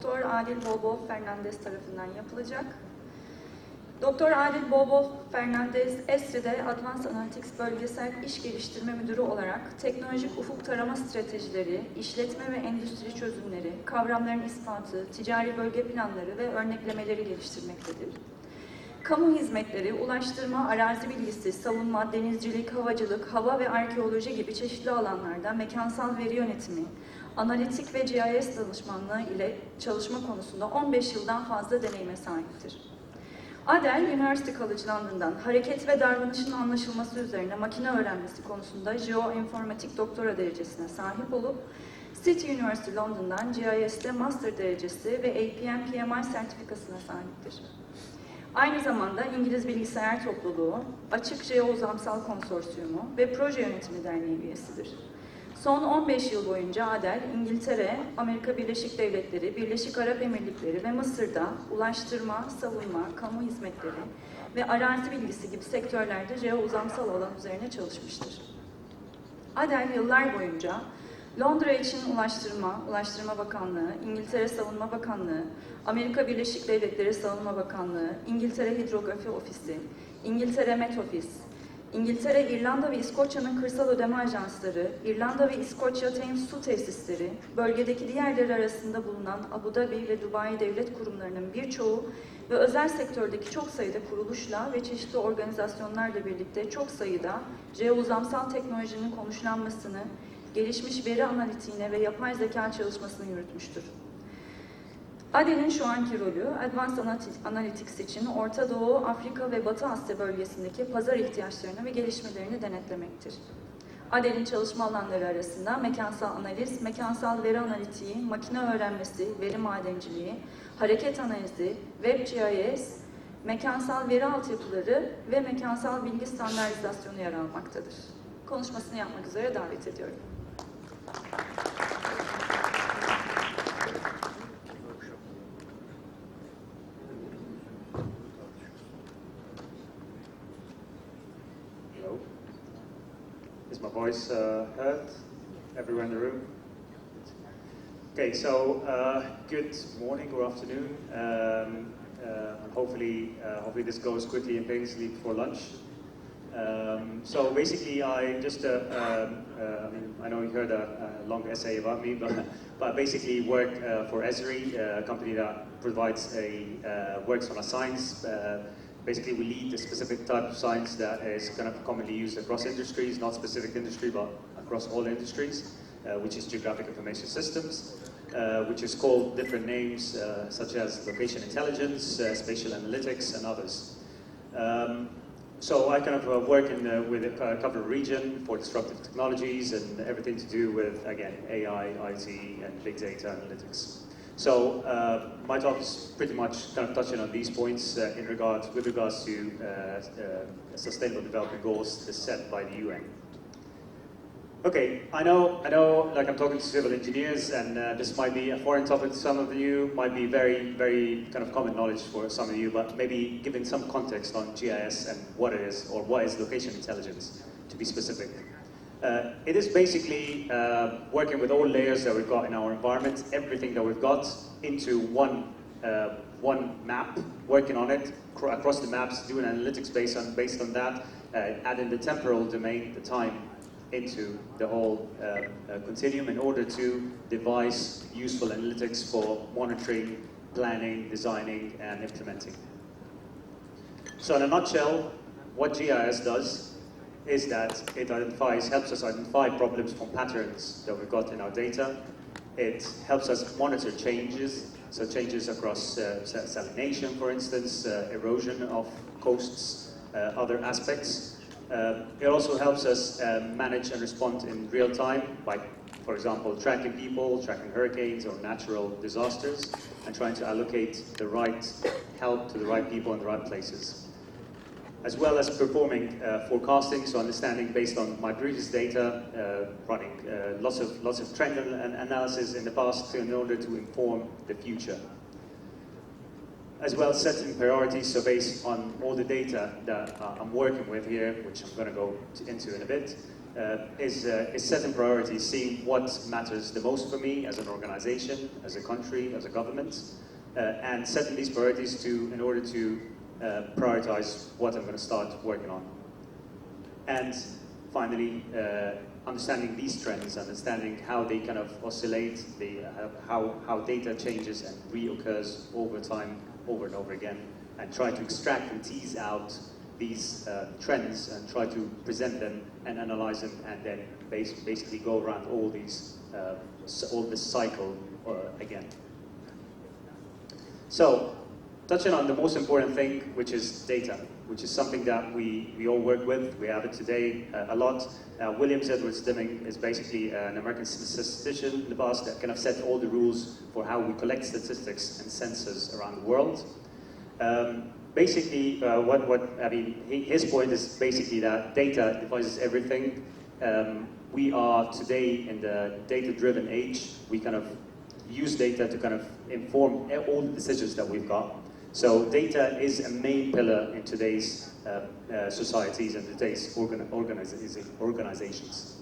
Doktor Adel Bolbol Fernández tarafından yapılacak. Doktor Adel Bolbol Fernández, ESRI'de Advanced Analytics Bölgesel İş Geliştirme Müdürü olarak teknolojik ufuk tarama stratejileri, işletme ve endüstri çözümleri, kavramların ispatı, ticari bölge planları ve örneklemeleri geliştirmektedir. Kamu hizmetleri, ulaştırma, arazi bilgisi, savunma, denizcilik, havacılık, hava ve arkeoloji gibi çeşitli alanlarda mekansal veri yönetimi, analitik ve GIS danışmanlığı ile çalışma konusunda 15 yıldan fazla deneyime sahiptir. Adel, University College London'dan hareket ve davranışın anlaşılması üzerine makine öğrenmesi konusunda jeoinformatik doktora derecesine sahip olup, City University London'dan GIS'te master derecesi ve APM-PMI sertifikasına sahiptir. Aynı zamanda İngiliz Bilgisayar Topluluğu, Açık Jeouzamsal Konsorsiyumu ve Proje Yönetimi Derneği üyesidir. Son 15 yıl boyunca Adel, İngiltere, Amerika Birleşik Devletleri, Birleşik Arap Emirlikleri ve Mısır'da ulaştırma, savunma, kamu hizmetleri ve arazi bilgisi gibi sektörlerde jeouzamsal alan üzerine çalışmıştır. Adel yıllar boyunca Londra için Ulaştırma Bakanlığı, İngiltere Savunma Bakanlığı, Amerika Birleşik Devletleri Savunma Bakanlığı, İngiltere Hidrografi Ofisi, İngiltere Met Office, İngiltere, İrlanda ve İskoçya'nın kırsal ödeme ajansları, İrlanda ve İskoçya Thames Su Tesisleri, bölgedeki diğerleri arasında bulunan Abu Dhabi ve Dubai devlet kurumlarının birçoğu ve özel sektördeki çok sayıda kuruluşla ve çeşitli organizasyonlarla birlikte çok sayıda jeouzamsal teknolojinin konuşlanmasını, gelişmiş veri analitiğine ve yapay zeka çalışmasını yürütmüştür. Adel'in şu anki rolü, Advanced Analytics için Orta Doğu, Afrika ve Batı Asya bölgesindeki pazar ihtiyaçlarını ve gelişmelerini denetlemektir. Adel'in çalışma alanları arasında mekansal analiz, mekansal veri analitiği, makine öğrenmesi, veri madenciliği, hareket analizi, web GIS, mekansal veri altyapıları ve mekansal bilgi standartizasyonu yer almaktadır. Konuşmasını yapmak üzere davet ediyorum. Is my voice heard? Everyone in the room? Okay, so good morning or afternoon. Hopefully this goes quickly and painlessly before lunch. So basically, I just, I know you heard a long essay about me, but I basically work for Esri, a company that provides works on a science. Basically, we lead a specific type of science that is kind of commonly used across industries, not specific industry, but across all industries, which is geographic information systems, which is called different names, such as location intelligence, spatial analytics, and others. So I kind of work with a covered region for disruptive technologies and everything to do with, again, AI, IT, and big data analytics. So my talk is pretty much kind of touching on these points with regards to sustainable development goals set by the UN. Okay, I know, like I'm talking to civil engineers, and this might be a foreign topic to some of you, might be very, very kind of common knowledge for some of you, but maybe giving some context on GIS and what it is, or what is location intelligence, to be specific. It is basically working with all layers that we've got in our environment, everything that we've got, into one map, working on it across the maps, doing analytics based on that, adding the temporal domain, the time, into the whole continuum in order to devise useful analytics for monitoring, planning, designing, and implementing. So in a nutshell, what GIS does is that it helps us identify problems from patterns that we've got in our data. It helps us monitor changes, so changes across salination, for instance, erosion of coasts, other aspects. It also helps us manage and respond in real time by, for example, tracking people, tracking hurricanes or natural disasters, and trying to allocate the right help to the right people in the right places. As well as performing forecasting, so understanding based on my previous data, running lots of trend analysis in the past in order to inform the future. As well as setting priorities, so based on all the data that I'm working with here, which I'm going to go into in a bit, is setting priorities, seeing what matters the most for me as an organization, as a country, as a government, and setting these priorities in order to prioritize what I'm going to start working on. And finally, understanding these trends, understanding how they kind of oscillate, how data changes and reoccurs over time, over and over again, and try to extract and tease out these trends and try to present them and analyze them, and then basically go around all this cycle again. So, touching on the most important thing, which is data, which is something that we all work with. We have it today a lot. Williams Edwards Deming is basically an American statistician in the past that kind of set all the rules for how we collect statistics and census around the world. Basically, his point is basically that data devises everything. We are today in the data-driven age. We kind of use data to kind of inform all the decisions that we've got. So data is a main pillar in today's societies and today's organizations.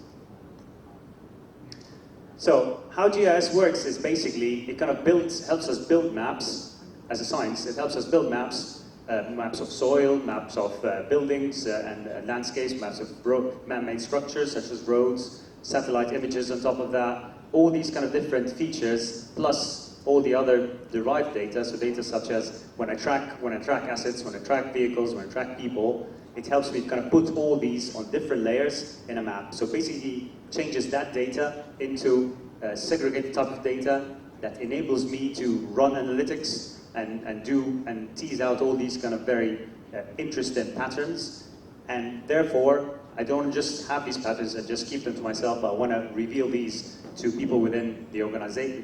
So how GIS works is basically, it kind of helps us build maps as a science. It helps us build maps, maps of soil, maps of buildings and landscapes, maps of man-made structures such as roads, satellite images on top of that, all these kind of different features, plus all the other derived data, so data such as when I track assets, when I track vehicles, when I track people, it helps me kind of put all these on different layers in a map. So basically changes that data into a segregated type of data that enables me to run analytics and tease out all these kind of very interesting patterns. And therefore, I don't just have these patterns and just keep them to myself, but I want to reveal these to people within the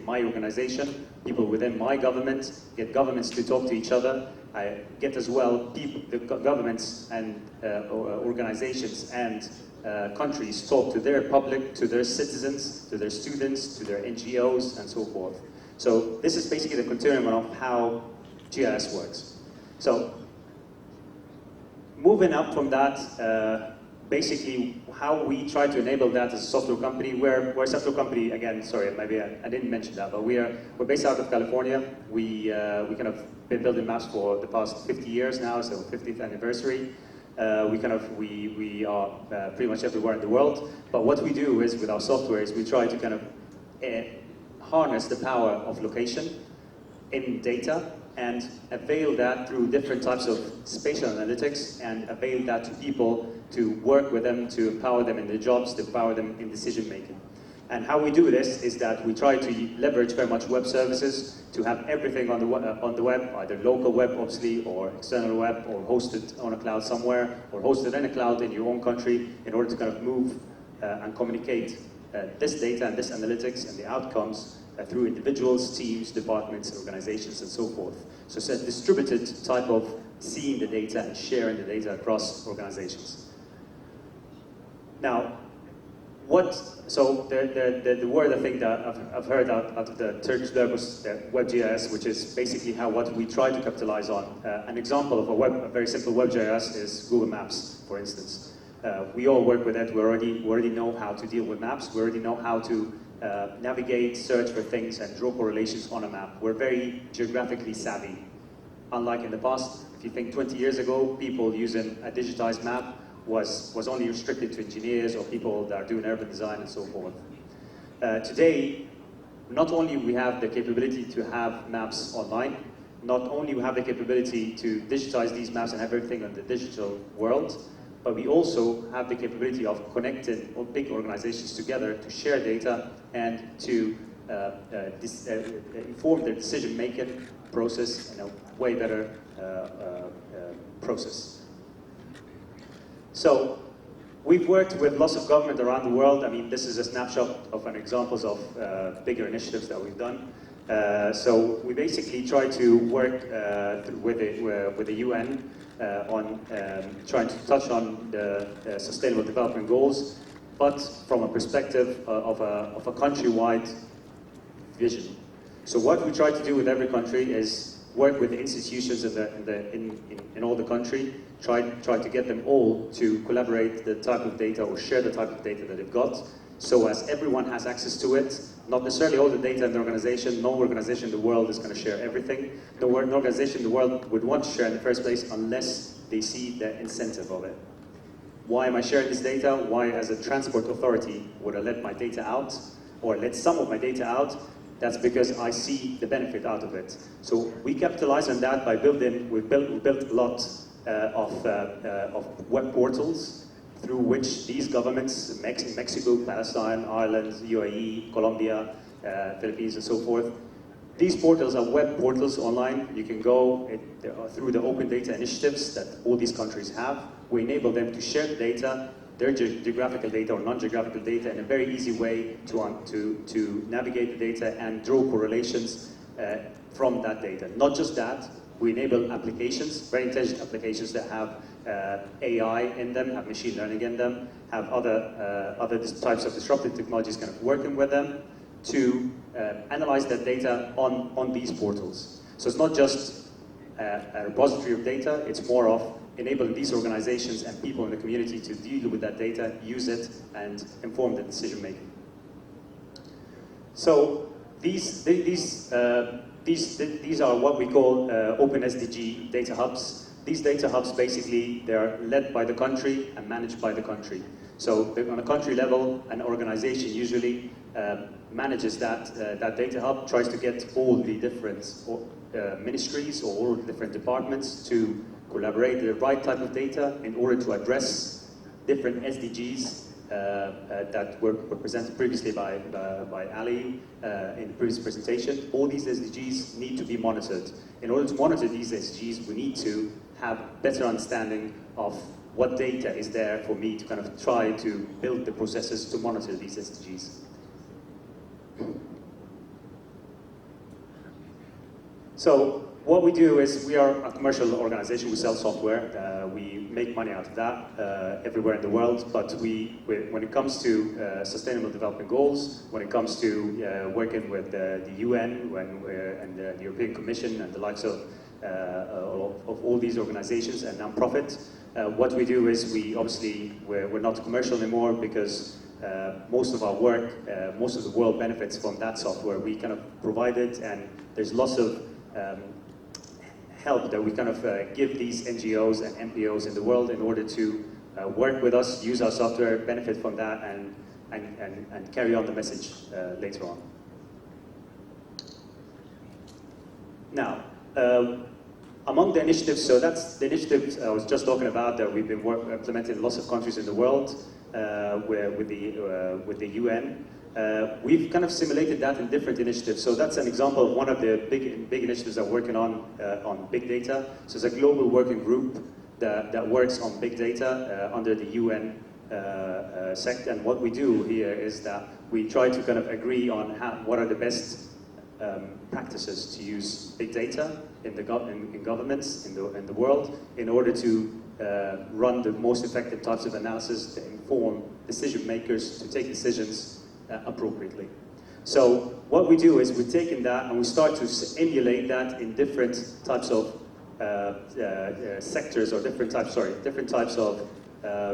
my organization, people within my government, get governments to talk to each other. I get as well the governments and organizations and countries talk to their public, to their citizens, to their students, to their NGOs, and so forth. So this is basically the continuum of how GIS works. So moving up from that, basically how we try to enable that as a software company. We're a software company, again, sorry, maybe I didn't mention that, but we're based out of California. We kind of been building maps for the past 50 years now, so 50th anniversary. We are pretty much everywhere in the world. But what we do is, with our software, is we try to kind of harness the power of location in data and avail that through different types of spatial analytics and avail that to people to work with them, to empower them in their jobs, to empower them in decision making. And how we do this is that we try to leverage very much web services to have everything on the web, either local web, obviously, or external web, or hosted on a cloud somewhere, or hosted in a cloud in your own country, in order to kind of move and communicate this data and this analytics and the outcomes through individuals, teams, departments, organizations, and so forth. So it's a distributed type of seeing the data and sharing the data across organizations. Now, the word I think that I've heard out of the Turkish there was WebGIS, which is basically what we try to capitalize on. An example of a very simple WebGIS is Google Maps, for instance. We all work with it. We already know how to deal with maps. We already know how to navigate, search for things, and draw correlations on a map. We're very geographically savvy. Unlike in the past, if you think 20 years ago, people using a digitized map was only restricted to engineers or people that are doing urban design and so forth. Today, not only we have the capability to have maps online, not only we have the capability to digitize these maps and have everything on the digital world, but we also have the capability of connecting big organizations together to share data and to inform their decision-making process in a way better process. So we've worked with lots of government around the world. I mean, this is a snapshot of an examples of bigger initiatives that we've done. So we basically try to work with the UN on trying to touch on the Sustainable Development Goals, but from a perspective of a countrywide vision. So what we try to do with every country is work with the institutions in all the country, try to get them all to collaborate the type of data or share the type of data that they've got, so as everyone has access to it. Not necessarily all the data in the organization. No organization in the world is going to share everything. No organization in the world would want to share in the first place unless they see the incentive of it. Why am I sharing this data? Why, as a transport authority, would I let my data out, or let some of my data out? That's because I see the benefit out of it. So we capitalize on that by building. We've built a lot of web portals through which these governments, Mexico, Palestine, Ireland, UAE, Colombia, Philippines, and so forth. These portals are web portals online. You can go through the open data initiatives that all these countries have. We enable them to share the data, their geographical data or non-geographical data, in a very easy way to navigate the data and draw correlations from that data. Not just that, we enable applications, very intelligent applications that have AI in them, have machine learning in them, have other types of disruptive technologies kind of working with them to analyze that data on these portals. So it's not just a repository of data, it's more of enabling these organizations and people in the community to deal with that data, use it, and inform the decision making. So these are what we call open SDG data hubs. These data hubs, basically, they're led by the country and managed by the country. So on a country level, an organization usually manages that data hub, tries to get all the different ministries or all the different departments to collaborate the right type of data in order to address different SDGs that were presented previously by Ali in the previous presentation. All these SDGs need to be monitored. In order to monitor these SDGs, we need to have better understanding of what data is there for me to kind of try to build the processes to monitor these SDGs. So what we do is, we are a commercial organization. We sell software. We make money out of that everywhere in the world. But when it comes to sustainable development goals, when it comes to working with the UN and the European Commission and the likes of all these organizations and non-profit, what we do is we're not commercial anymore, because most of our work, most of the world benefits from that software. We kind of provide it, and there's lots of help that we kind of give these NGOs and NPOs in the world in order to work with us, use our software, benefit from that, and carry on the message later on. Now, among the initiatives, so that's the initiatives I was just talking about that we've been implementing in lots of countries in the world with the UN. We've kind of simulated that in different initiatives. So that's an example of one of the big initiatives that we're working on big data. So it's a global working group that works on big data under the UN sector. And what we do here is that we try to kind of agree on what are the best practices to use big data in governments in the world in order to run the most effective types of analysis to inform decision makers to take decisions appropriately. So what we do is we've taken that and we start to emulate that in different types of sectors, or different types of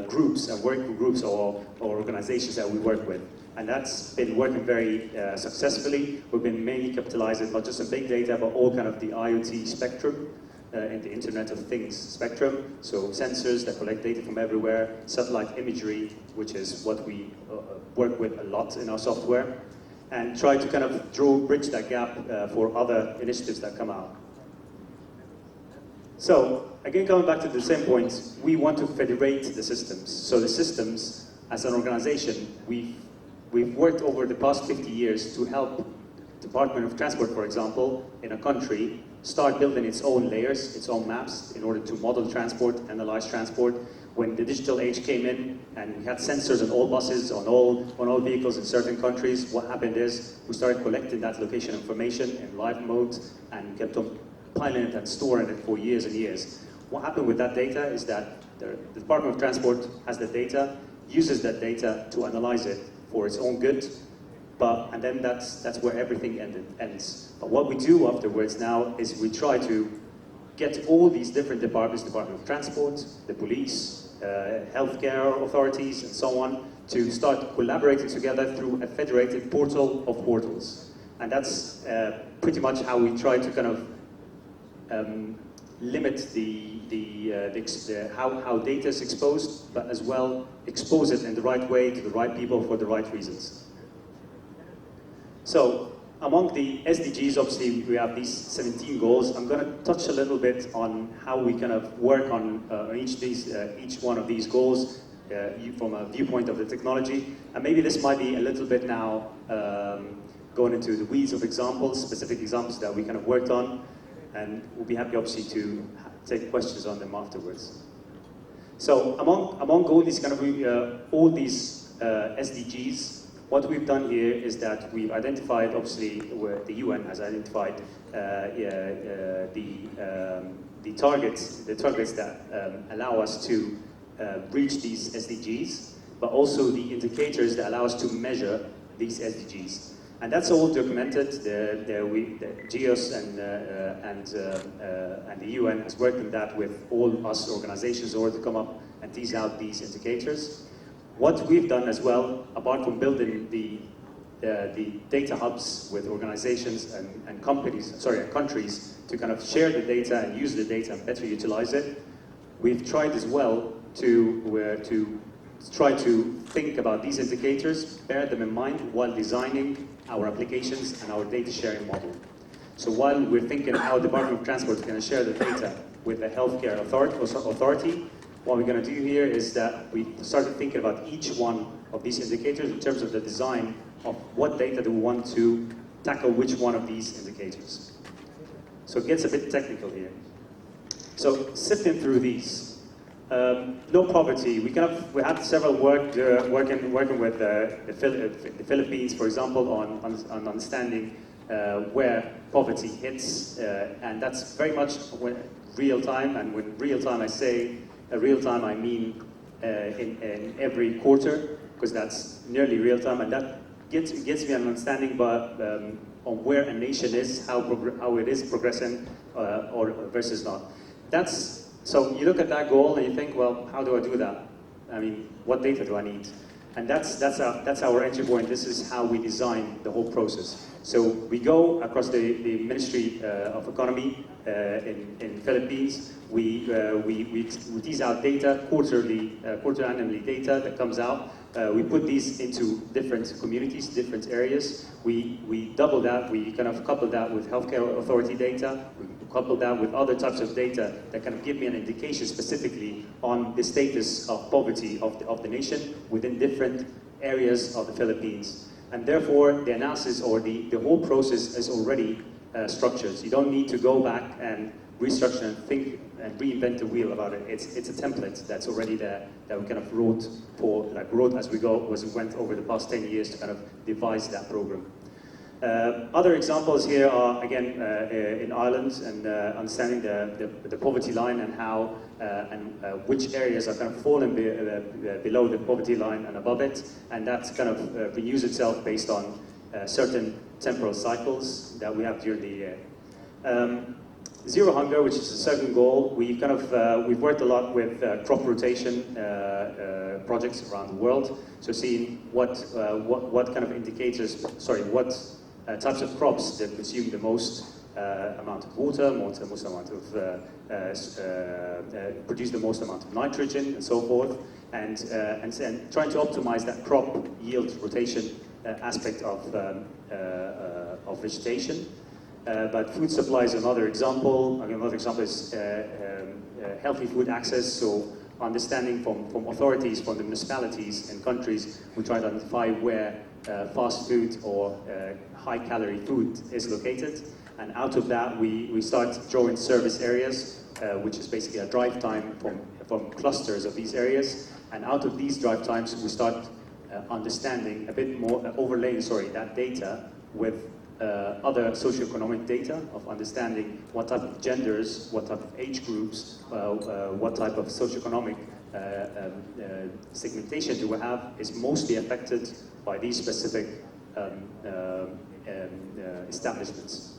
groups and working groups or organizations that we work with. And that's been working very successfully. We've been mainly capitalizing not just on big data, but all kind of the IoT spectrum and the Internet of Things spectrum. So sensors that collect data from everywhere, satellite imagery, which is what we work with a lot in our software, and try to kind of bridge that gap for other initiatives that come out. So again, coming back to the same point, we want to federate the systems. So the systems, as an organization, we've worked over the past 50 years to help Department of Transport, for example, in a country, start building its own layers, its own maps, in order to model transport, analyze transport. When the digital age came in and we had sensors on all buses, on all vehicles in certain countries, what happened is we started collecting that location information in live mode and kept on piling it and storing it for years and years. What happened with that data is that the Department of Transport has the data, uses that data to analyze it for its own good, and then that's where everything ends. But what we do afterwards now is we try to get all these different departments, Department of Transport, the police, healthcare authorities, and so on, to start collaborating together through a federated portal of portals. And that's pretty much how we try to kind of limit how data is exposed, but as well expose it in the right way to the right people for the right reasons. So, among the SDGs, obviously, we have these 17 goals. I'm going to touch a little bit on how we kind of work on each one of these goals from a viewpoint of the technology. And maybe this might be a little bit now going into the weeds of examples, specific examples that we kind of worked on. And we'll be happy, obviously, to take questions on them afterwards. So, among all these all these SDGs, what we've done here is that we've identified, obviously, where the UN has identified the targets that allow us to reach these SDGs, but also the indicators that allow us to measure these SDGs. And that's all documented. Gis and the UN has worked on that with all us organizations in order to come up and tease out these indicators. What we've done as well, apart from building the data hubs with organizations and countries to kind of share the data and use the data and better utilize it, we've tried as well to try to think about these indicators, bear them in mind while designing our applications and our data sharing model. So while we're thinking how the Department of Transport is going to share the data with the healthcare authority, what we're going to do here is that we started thinking about each one of these indicators in terms of the design of what data do we want to tackle which one of these indicators. So it gets a bit technical here. So sifting through these. No poverty. We had several working with the Philippines, for example, on understanding where poverty hits, and that's very much real time. And with real time, I say real time, I mean in every quarter, because that's nearly real time, and that gets me an understanding, on where a nation is, how it is progressing, or versus not. So you look at that goal and you think, well, how do I do that? I mean, what data do I need? And that's our entry point. This is how we design the whole process. So we go across the Ministry of Economy in Philippines. We tease out data, quarter-annually data that comes out. We put these into different communities, different areas. We double that. We kind of couple that with healthcare authority data. We couple that with other types of data that kind of give me an indication specifically on the status of poverty of the nation within different areas of the Philippines. And therefore, the analysis or the whole process is already structured. So you don't need to go back and restructure and think and reinvent the wheel about it. It's a template that's already there that we kind of wrote as we went over the past 10 years to kind of devise that program. Other examples here are, again, in Ireland, and understanding the poverty line and how which areas are kind of falling below the poverty line and above it, and that kind of renews itself based on certain temporal cycles that we have during the year. Zero hunger, which is a second goal, we've worked a lot with crop rotation projects around the world, so seeing what kind of indicators, what types of crops that consume the most amount of water, most amount of produce the most amount of nitrogen, and so forth, and trying to optimize that crop yield rotation aspect of vegetation. But food supply is another example. Another example is healthy food access. So understanding from authorities, from the municipalities and countries, we try to identify where fast food or high-calorie food is located. And out of that, we start drawing service areas, which is basically a drive time from clusters of these areas. And out of these drive times, we start understanding a bit more, overlaying, that data with other socioeconomic data of understanding what type of genders, what type of age groups, what type of socioeconomic segmentation do we have is mostly affected by these specific establishments.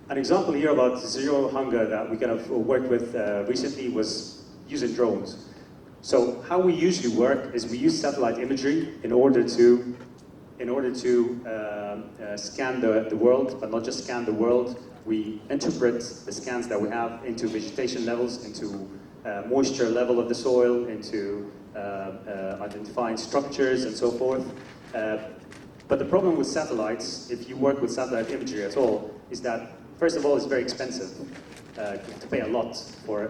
An example here about zero hunger that we kind of worked with recently was using drones. So how we usually work is we use satellite imagery in order to scan the world, but not just scan the world. We interpret the scans that we have into vegetation levels, into moisture level of the soil, into identifying structures and so forth. But the problem with satellites, if you work with satellite imagery at all, is that first of all, it's very expensive. You have to pay a lot for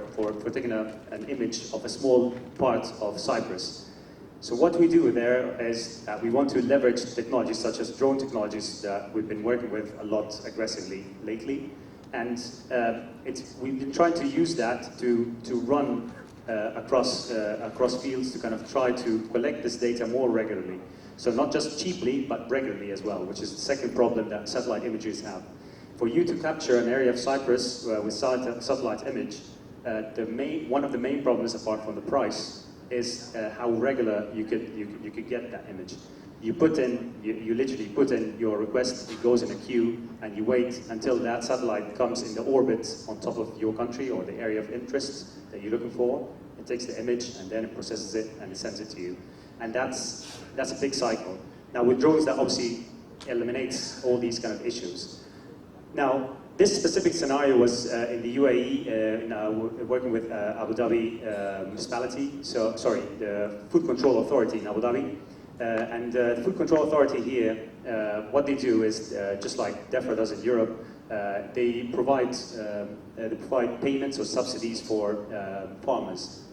taking an image of a small part of Cyprus. So what we do there is that we want to leverage technologies such as drone technologies that we've been working with a lot aggressively lately. And we've been trying to use that to run across fields to kind of try to collect this data more regularly. So not just cheaply, but regularly as well, which is the second problem that satellite images have. For you to capture an area of Cyprus with satellite image, one of the main problems, apart from the price, is how regular you could get that image. You literally put in your request, it goes in a queue, and you wait until that satellite comes in the orbit on top of your country or the area of interest that you're looking for. It takes the image and then it processes it and it sends it to you. And that's a big cycle. Now with drones, that obviously eliminates all these kind of issues. Now, this specific scenario was in the UAE, working with Abu Dhabi municipality, the Food Control Authority in Abu Dhabi. And the Food Control Authority here, what they do is, just like DEFRA does in Europe, they provide payments or subsidies for farmers.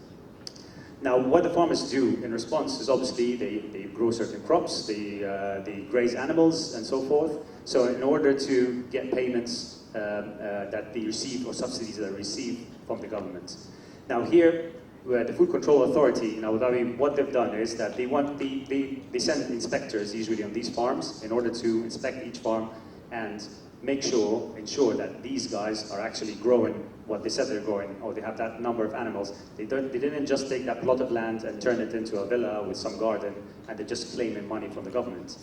Now, what the farmers do in response is obviously they grow certain crops, they graze animals and so forth. So in order to get payments that they receive or subsidies that they receive from the government. Now here, the Food Control Authority in Abu Dhabi, what they've done is that they send inspectors usually on these farms in order to inspect each farm and ensure that these guys are actually growing what they said they're growing, or they have that number of animals. They didn't just take that plot of land and turn it into a villa with some garden, and they're just claiming money from the government.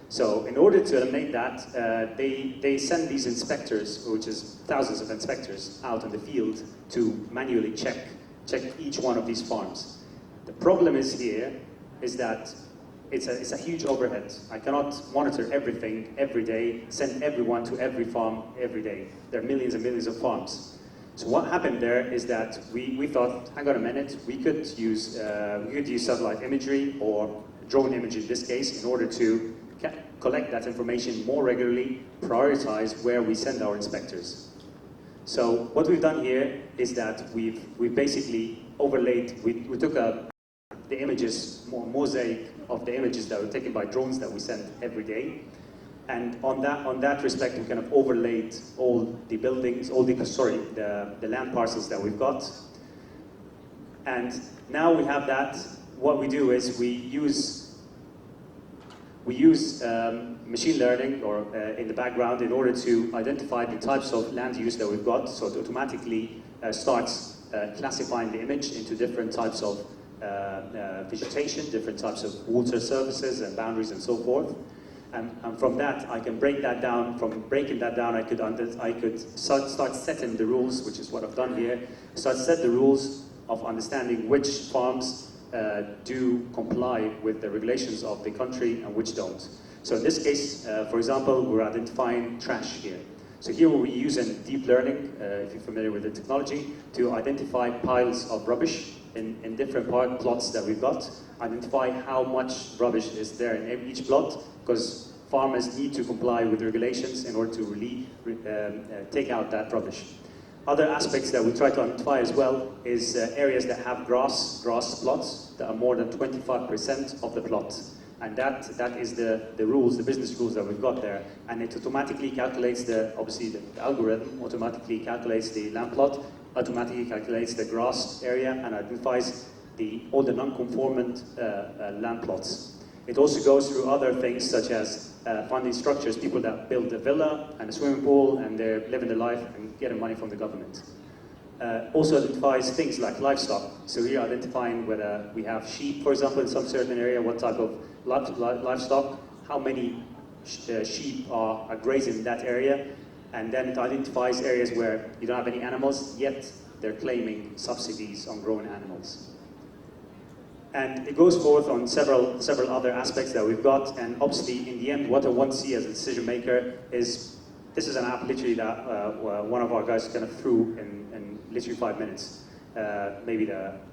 So in order to eliminate that, they send these inspectors, which is thousands of inspectors, out in the field to manually check each one of these farms. The problem is that it's a huge overhead. I cannot monitor everything every day, send everyone to every farm every day. There are millions and millions of farms. So what happened there is that we thought, hang on a minute, we could use satellite imagery or drone imagery in this case in order to collect that information more regularly, prioritize where we send our inspectors. So what we've done here is that we've basically overlaid, we took the images, mosaic of the images that were taken by drones that we send every day. And on that respect, we kind of overlaid all the buildings, the land parcels that we've got. And now we have that. What we do is we use machine learning in the background in order to identify the types of land use that we've got. So it automatically starts classifying the image into different types of vegetation, different types of water services and boundaries and so forth. And from that, I can break that down. From breaking that down, I could start setting the rules, which is what I've done here. Start set the rules of understanding which farms do comply with the regulations of the country and which don't. So in this case, for example, we're identifying trash here. So here we're using deep learning, if you're familiar with the technology, to identify piles of rubbish in different plots that we've got, identify how much rubbish is there in each plot, because farmers need to comply with regulations in order to really take out that rubbish. Other aspects that we try to identify as well is areas that have grass plots that are more than 25% of the plot. And that is the rules, the business rules that we've got there. And it automatically calculates the algorithm automatically calculates the land plot, automatically calculates the grass area, and identifies all the non-conformant land plots. It also goes through other things such as funding structures, people that build a villa and a swimming pool and they're living their life and getting money from the government. Also identifies things like livestock. So here identifying whether we have sheep, for example, in some certain area, what type of livestock, how many sheep are grazing in that area, and then it identifies areas where you don't have any animals, yet they're claiming subsidies on growing animals. And it goes forth on several other aspects that we've got, and obviously in the end what I want to see as a decision maker is, this is an app literally that one of our guys kind of threw in literally 5 minutes. Maybe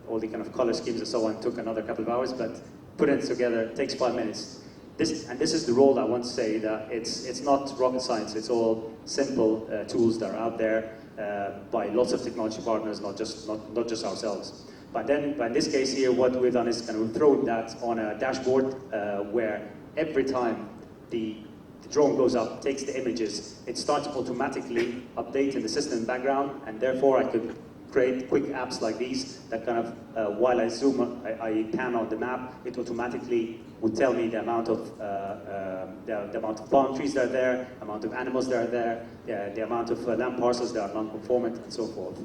all the kind of color schemes and so on took another couple of hours, but putting it together takes 5 minutes. This is the role that I want to say, that it's not rocket science, it's all simple tools that are out there by lots of technology partners, not just ourselves. But in this case here, what we've done is kind of thrown that on a dashboard where every time the drone goes up, takes the images, it starts automatically updating the system in the background, and therefore I could create quick apps like these that kind of, while I zoom, I pan on the map, it automatically would tell me the amount of palm trees that are there, amount of animals that are there, the amount of land parcels that are non-conformant, and so forth.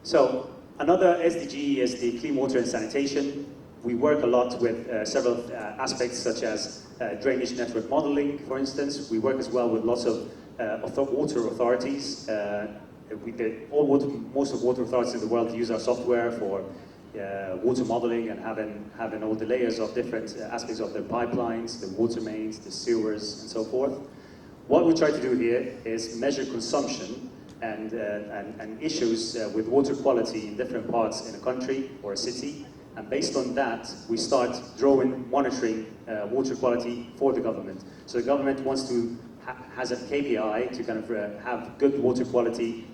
So another SDG is the clean water and sanitation. We work a lot with several aspects such as drainage network modeling, for instance. We work as well with lots of water authorities. Most of water authorities in the world use our software for water modeling and having all the layers of different aspects of their pipelines, the water mains, the sewers, and so forth. What we try to do here is measure consumption and issues with water quality in different parts in a country or a city, and based on that we start monitoring water quality for the government. So the government has a KPI to kind of have good water quality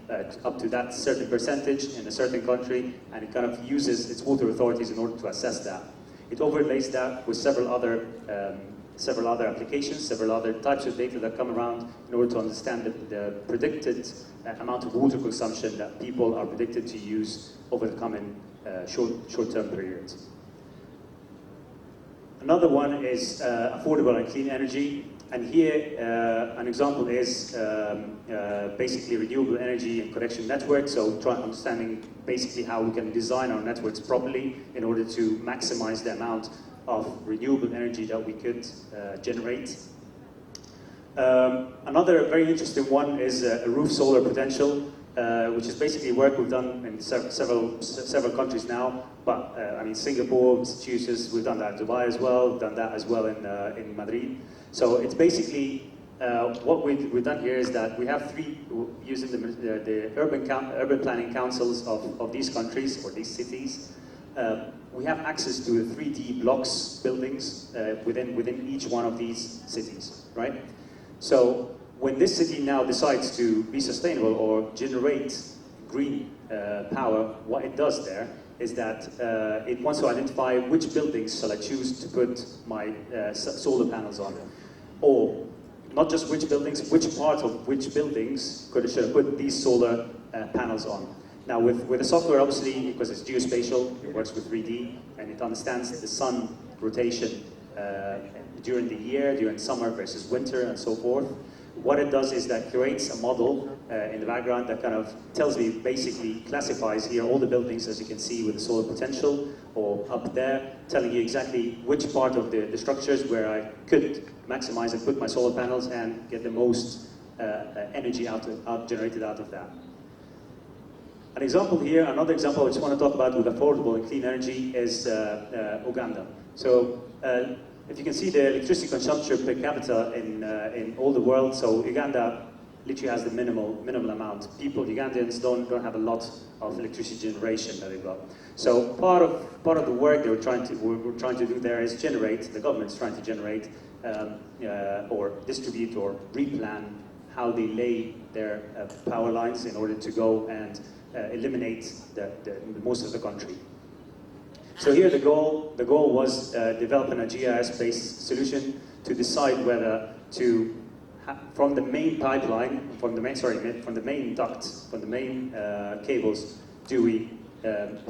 up to that certain percentage in a certain country, and it kind of uses its water authorities in order to assess that. It overlays that with several other applications, several other types of data that come around in order to understand the predicted amount of water consumption that people are predicted to use over the coming short-term periods. Another one is affordable and clean energy. And here, an example is basically renewable energy and connection networks. So understanding basically how we can design our networks properly in order to maximize the amount of renewable energy that we could generate. Another very interesting one is a roof solar potential, which is basically work we've done in several countries now. But I mean, Singapore, Massachusetts, we've done that in Dubai as well, done that as well in Madrid. So it's basically, what we've done here is that we have using the urban planning councils of these countries or these cities, we have access to 3D blocks, buildings within each one of these cities, right? So when this city now decides to be sustainable or generate green power, what it does there is that it wants to identify which buildings shall I choose to put my solar panels on. Or not just which buildings, which part of which buildings should I put these solar panels on. Now with the software, obviously, because it's geospatial, it works with 3D, and it understands the sun rotation during the year, during summer versus winter, and so forth. What it does is that creates a model in the background that kind of tells me, basically classifies here all the buildings, as you can see, with the solar potential, or up there, telling you exactly which part of the structures where I could maximize and put my solar panels and get the most energy generated out of that. An example here, another example I just want to talk about with affordable and clean energy is Uganda. So if you can see the electricity consumption per capita in all the world, so Uganda literally has the minimal amount. Ugandans don't have a lot of electricity generation that they've got. So part of the work that we're trying to do there is generate, the government's trying to generate or distribute or replan how they lay their power lines in order to go and eliminate most of the country. So here the goal was developing a GIS-based solution to decide whether from the main pipeline, from the main duct, from the main cables, do we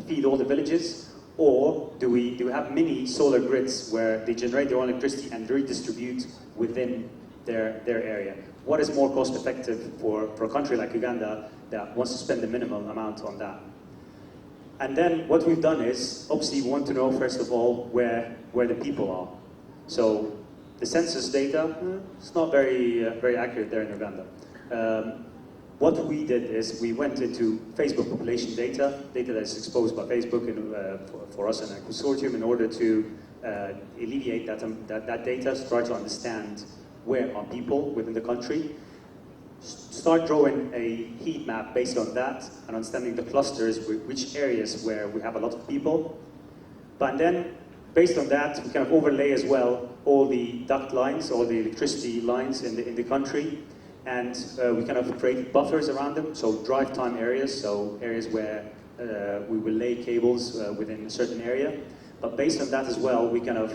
feed all the villages, or do we have mini solar grids where they generate their own electricity and redistribute within their area? What is more cost effective for a country like Uganda that wants to spend the minimum amount on that? And then what we've done is, obviously we want to know first of all where the people are. So the census data, it's not very accurate there in Uganda. What we did is we went into Facebook population data that is exposed by Facebook for us in a consortium in order to alleviate that data, to try to understand where are people within the country, start drawing a heat map based on that and understanding the clusters, which areas where we have a lot of people. But then, based on that, we kind of overlay as well all the duct lines, all the electricity lines in the country, and we kind of create buffers around them, so drive time areas, so areas where we will lay cables within a certain area. But based on that as well, we kind of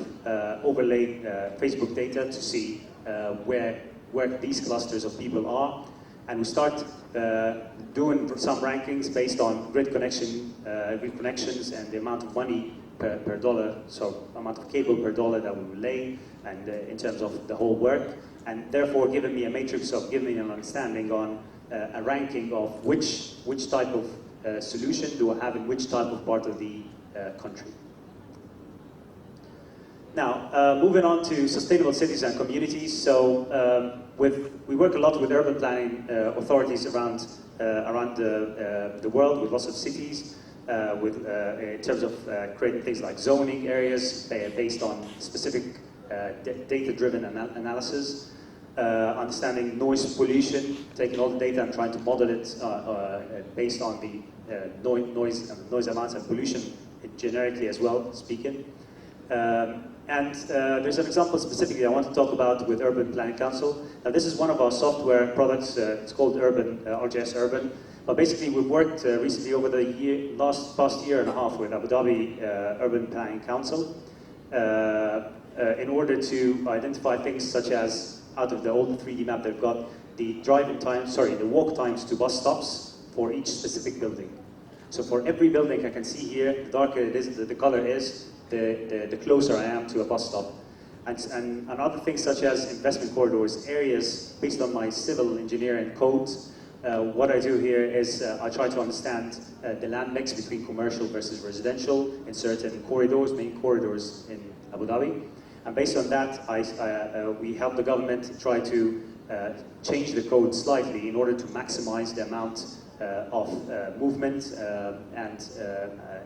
overlay Facebook data to see where these clusters of people are, and we start doing some rankings based on grid connections and the amount of money per dollar, so amount of cable per dollar that we will lay, and in terms of the whole work, and therefore giving me a matrix of giving me an understanding on a ranking of which type of solution do I have in which type of part of the country. Now, moving on to sustainable cities and communities. So we work a lot with urban planning authorities around the world, with lots of cities, in terms of creating things like zoning areas based on specific data-driven analysis, understanding noise pollution, taking all the data and trying to model it based on the noise amounts and pollution generically as well, speaking. And there's an example specifically I want to talk about with Urban Planning Council. Now this is one of our software products, it's called RGS Urban. But basically we've worked recently over the past year and a half with Abu Dhabi Urban Planning Council in order to identify things such as, out of the old 3D map they've got, the walk times to bus stops for each specific building. So for every building I can see here, the darker it is, the color is, the closer I am to a bus stop. And other things such as investment corridors, areas based on my civil engineering codes. What I do here is I try to understand the land mix between commercial versus residential in certain corridors, main corridors in Abu Dhabi. And based on that, we help the government try to change the code slightly in order to maximize the amount of movement and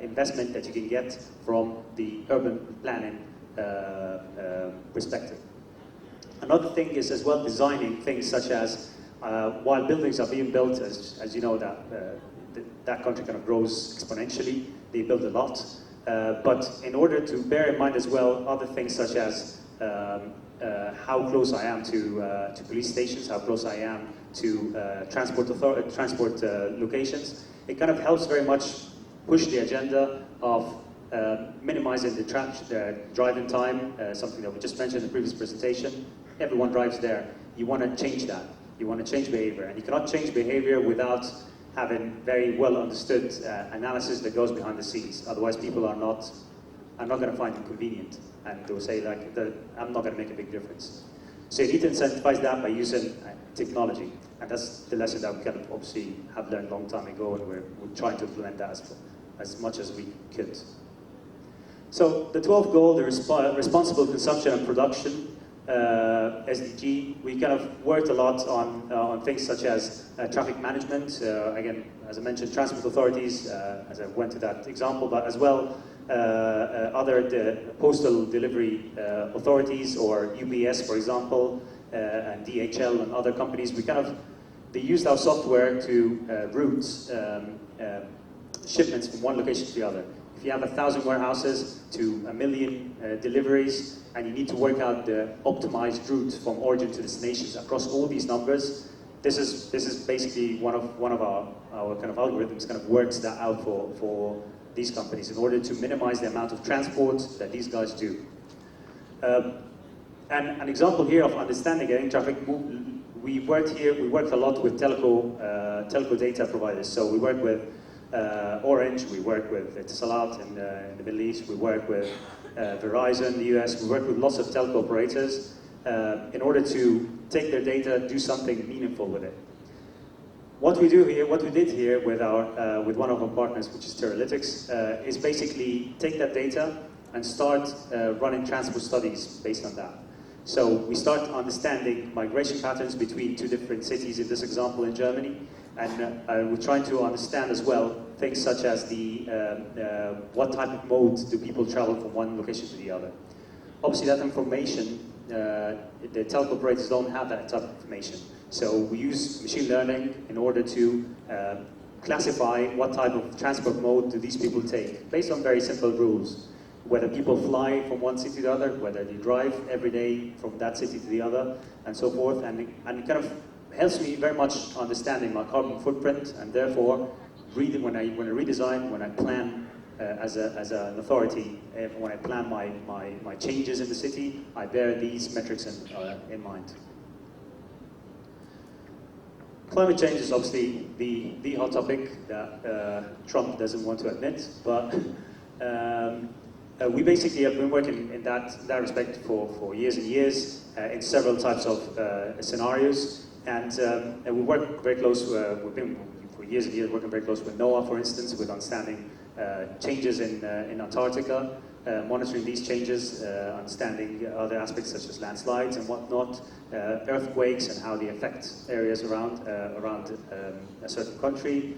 investment that you can get from the urban planning perspective. Another thing is as well designing things such as while buildings are being built, as you know, that country kind of grows exponentially. They build a lot, but in order to bear in mind as well other things such as how close I am to police stations, how close I am to transport locations. It kind of helps very much push the agenda of minimizing the driving time, something that we just mentioned in the previous presentation. Everyone drives there. You want to change that. You want to change behavior, and you cannot change behavior without having very well understood analysis that goes behind the scenes. Otherwise, people are not going to find it convenient, and they will say like, I'm not going to make a big difference. So you need to incentivize that by using technology, and that's the lesson that we kind of obviously have learned a long time ago, and we're trying to implement that as much as we could. So the 12th goal, the responsible consumption and production, SDG, we kind of worked a lot on things such as traffic management, again, as I mentioned, transport authorities, as I went to that example, but as well other postal delivery authorities, or UPS, for example, and DHL and other companies. They used our software to route shipments from one location to the other. If you have 1,000 warehouses to 1 million deliveries, and you need to work out the optimized route from origin to destinations across all these numbers, this is basically one of our kind of algorithms kind of works that out for these companies in order to minimize the amount of transport that these guys do. And an example here of understanding getting traffic, we worked a lot with telco data providers. So we work with Orange, we work with Etisalat in the Middle East, we work with Verizon in the US, we work with lots of telco operators in order to take their data, do something meaningful with it. What we do here, what we did here with with one of our partners, which is Teralytics, is basically take that data and start running transport studies based on that. So we start understanding migration patterns between two different cities, in this example in Germany, and we're trying to understand as well things such as what type of mode do people travel from one location to the other. Obviously that information, the telco operators don't have that type of information. So we use machine learning in order to classify what type of transport mode do these people take, based on very simple rules. Whether people fly from one city to the other, whether they drive every day from that city to the other, and so forth. And it kind of helps me very much understanding my carbon footprint, and therefore, when I redesign, when I plan as an authority, when I plan my changes in the city, I bear these metrics in mind. Climate change is obviously the hot topic that Trump doesn't want to admit, but we basically have been working in that respect for years and years in several types of scenarios, and we work very close. We've been for years and years working very close with NOAA, for instance, with understanding changes in Antarctica, monitoring these changes, understanding other aspects such as landslides and whatnot, earthquakes and how they affect areas around a certain country.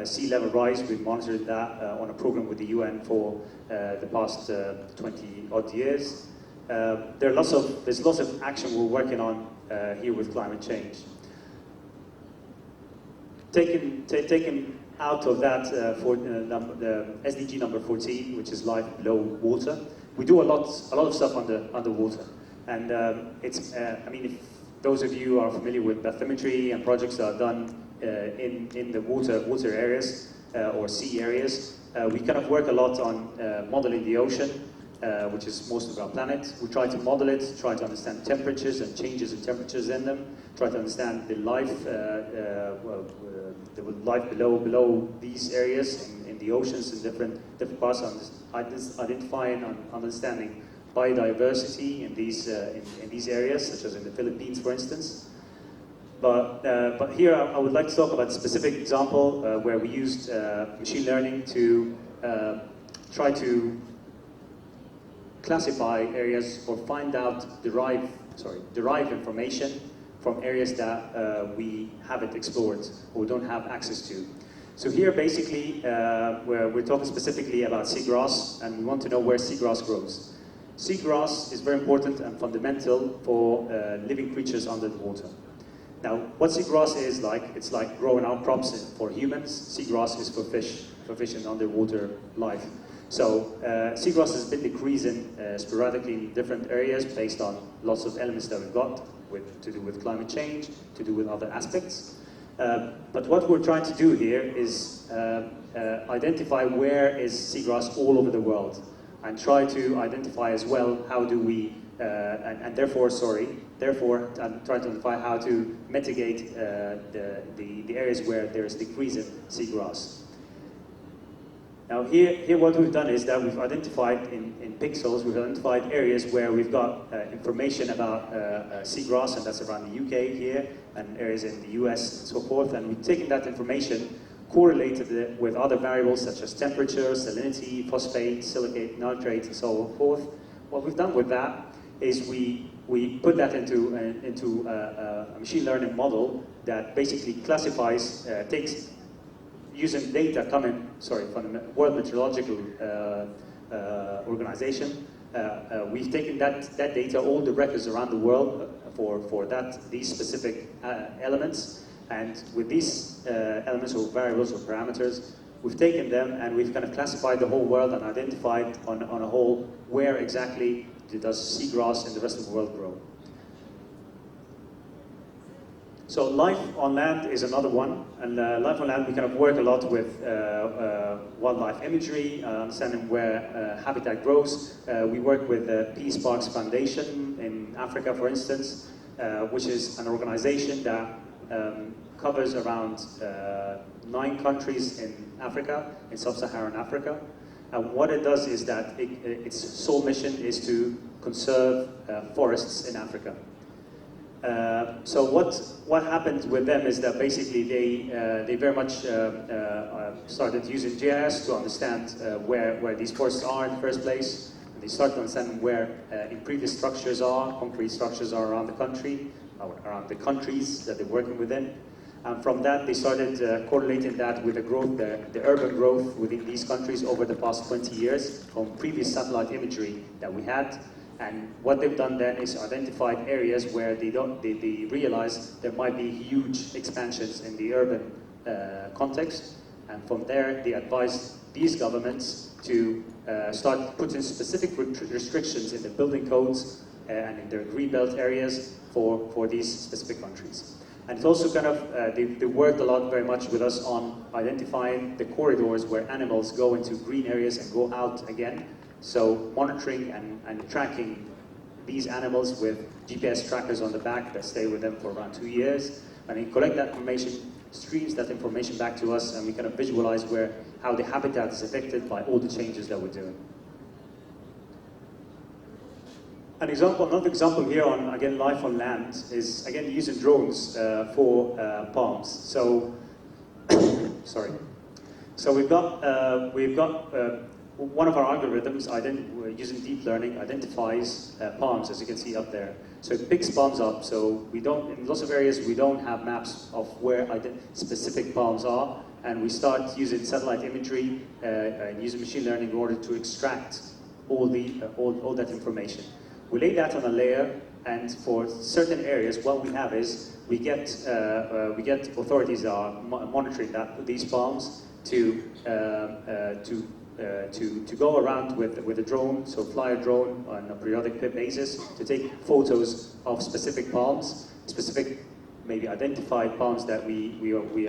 Sea level rise, we've monitored that on a program with the UN for the past 20 odd years. There's lots of action we're working on here with climate change. Taken out of that the SDG number 14, which is life below water, we do a lot of stuff underwater, and I mean, if those of you are familiar with bathymetry and projects that are done in the water areas or sea areas, we kind of work a lot on modeling the ocean, which is most of our planet. We try to model it, try to understand temperatures and changes in temperatures in them, try to understand the life below these areas in the oceans in different parts, identifying and understanding biodiversity in these areas, such as in the Philippines, for instance. But here I would like to talk about a specific example where we used machine learning to try to classify areas or derive information from areas that we haven't explored or don't have access to. So here basically we're talking specifically about seagrass, and we want to know where seagrass grows. Seagrass is very important and fundamental for living creatures under the water. Now, what seagrass is like, it's like growing out crops for humans. Seagrass is for fish and underwater life. So seagrass has been decreasing sporadically in different areas based on lots of elements that we've got to do with climate change, to do with other aspects. But what we're trying to do here is identify where is seagrass all over the world, and try to identify as well how do we, therefore try to identify how to mitigate the areas where there is decrease in seagrass. Now here what we've done is that we've identified in pixels, we've identified areas where we've got information about seagrass, and that's around the UK here, and areas in the US and so forth, and we've taken that information, correlated it with other variables such as temperature, salinity, phosphate, silicate, nitrate, and so forth. What we've done with that is we put that into a machine learning model that basically classifies, takes, using data coming, from the World Meteorological Organization. We've taken that data, all the records around the world for these specific elements, and with these elements or variables or parameters, we've taken them and we've kind of classified the whole world and identified on a whole where exactly does seagrass in the rest of the world grow. So life on land is another one, and life on land we kind of work a lot with wildlife imagery, understanding where habitat grows. We work with the Peace Parks Foundation in Africa, for instance, which is an organization that covers around 9 countries in Africa, in sub-Saharan Africa. And what it does is that its sole mission is to conserve forests in Africa. So what happened with them is that basically they very much started using GIS to understand where these forests are in the first place. And they started to understand where previous structures are, concrete structures are around the country, around the countries that they're working within. And from that, they started correlating that with the growth, the urban growth within these countries over the past 20 years from previous satellite imagery that we had. And what they've done then is identified areas where they realize there might be huge expansions in the urban context. And from there, they advised these governments to start putting specific restrictions in the building codes and in their greenbelt areas for these specific countries. And it's also kind of, they worked a lot very much with us on identifying the corridors where animals go into green areas and go out again. So monitoring and tracking these animals with GPS trackers on the back that stay with them for around 2 years. And they collect that information, streams that information back to us, and we kind of visualize how the habitat is affected by all the changes that we're doing. Another example here on, again, life on land is, again, using drones for palms. So, sorry. So we've got one of our algorithms, using deep learning, identifies palms, as you can see up there. So it picks palms up. So we don't, in lots of areas, we don't have maps of where specific palms are, and we start using satellite imagery and using machine learning in order to extract all that information. We lay that on a layer, and for certain areas, what we have is we get authorities that are monitoring these palms to go around with a drone, so fly a drone on a periodic basis to take photos of specific palms, specific maybe identified palms that we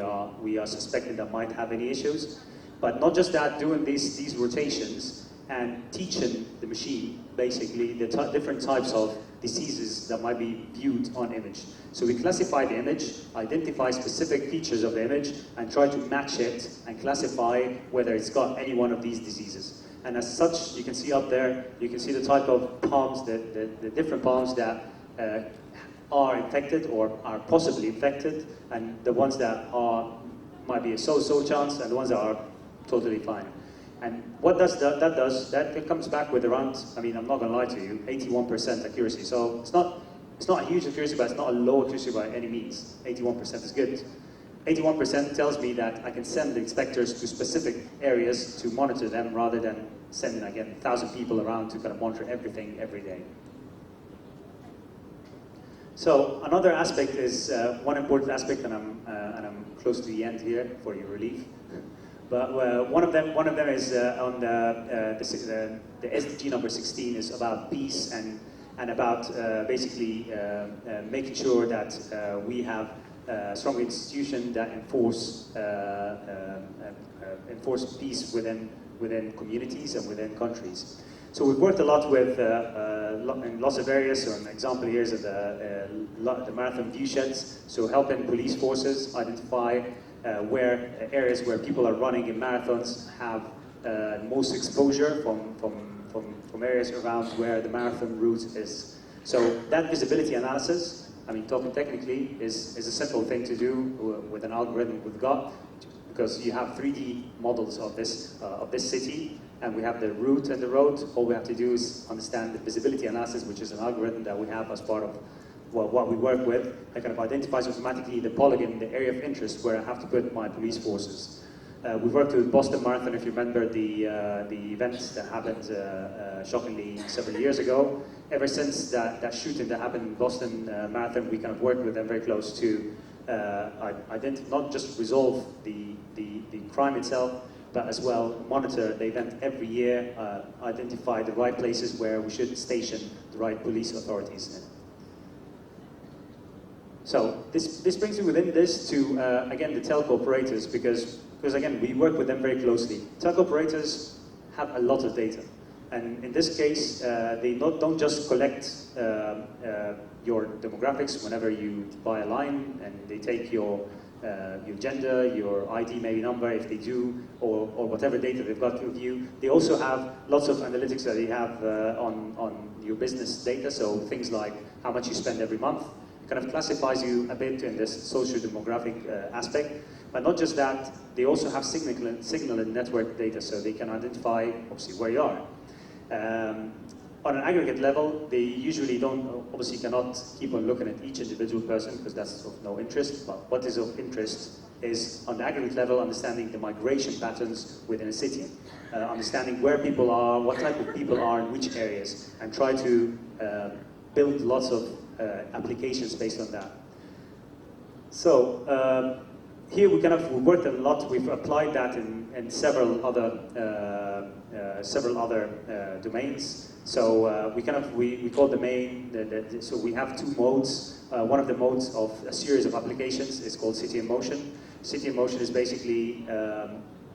are suspecting that might have any issues. But not just that, doing these rotations and teaching the machine basically the different types of diseases that might be viewed on image. So we classify the image, identify specific features of the image, and try to match it and classify whether it's got any one of these diseases. And as such, you can see up there, you can see the type of palms, the different palms that are infected or are possibly infected, and the ones that might be a so-so chance, and the ones that are totally fine. And what that comes back with around, I mean, I'm not going to lie to you, 81% accuracy. So it's not a huge accuracy, but it's not a low accuracy by any means. 81% is good. 81% tells me that I can send the inspectors to specific areas to monitor them rather than sending, again, 1,000 people around to kind of monitor everything every day. So another aspect is, one important aspect, and I'm close to the end here for your relief. But one of them is on the SDG number 16 is about peace and about basically making sure that we have a strong institution that enforce peace within communities and within countries. So we've worked a lot with in lots of areas. So an example here is the marathon view sheds. So helping police forces identify areas where people are running in marathons have most exposure from areas around where the marathon route is. So that visibility analysis, I mean, talking technically, is a simple thing to do with an algorithm we've got, because you have 3D models of this city, and we have the route and the road. All we have to do is understand the visibility analysis, which is an algorithm that we have as part of what we work with, that kind of identifies automatically the polygon, the area of interest where I have to put my police forces. We've worked with Boston Marathon, if you remember the event that happened shockingly several years ago. Ever since that shooting that happened in Boston Marathon, we kind of worked with them very close to not just resolve the crime itself, but as well monitor the event every year, identify the right places where we should station the right police authorities in. So this brings me within this to, again, the telco operators, because again, we work with them very closely. Telco operators have a lot of data. And in this case, they don't just collect your demographics whenever you buy a line, and they take your gender, your ID maybe number if they do, or whatever data they've got of you. They also have lots of analytics that they have on your business data, so things like how much you spend every month, kind of classifies you a bit in this socio-demographic aspect. But not just that, they also have signal and network data, so they can identify, obviously, where you are. On an aggregate level, they usually obviously cannot keep on looking at each individual person because that's of no interest, but what is of interest is, on the aggregate level, understanding the migration patterns within a city, understanding where people are, what type of people are in which areas, and try to build lots of applications based on that. So, here we worked a lot. We've applied that in several other domains. So we call the main. So we have two modes. One of the modes of a series of applications is called City in Motion. City in Motion is basically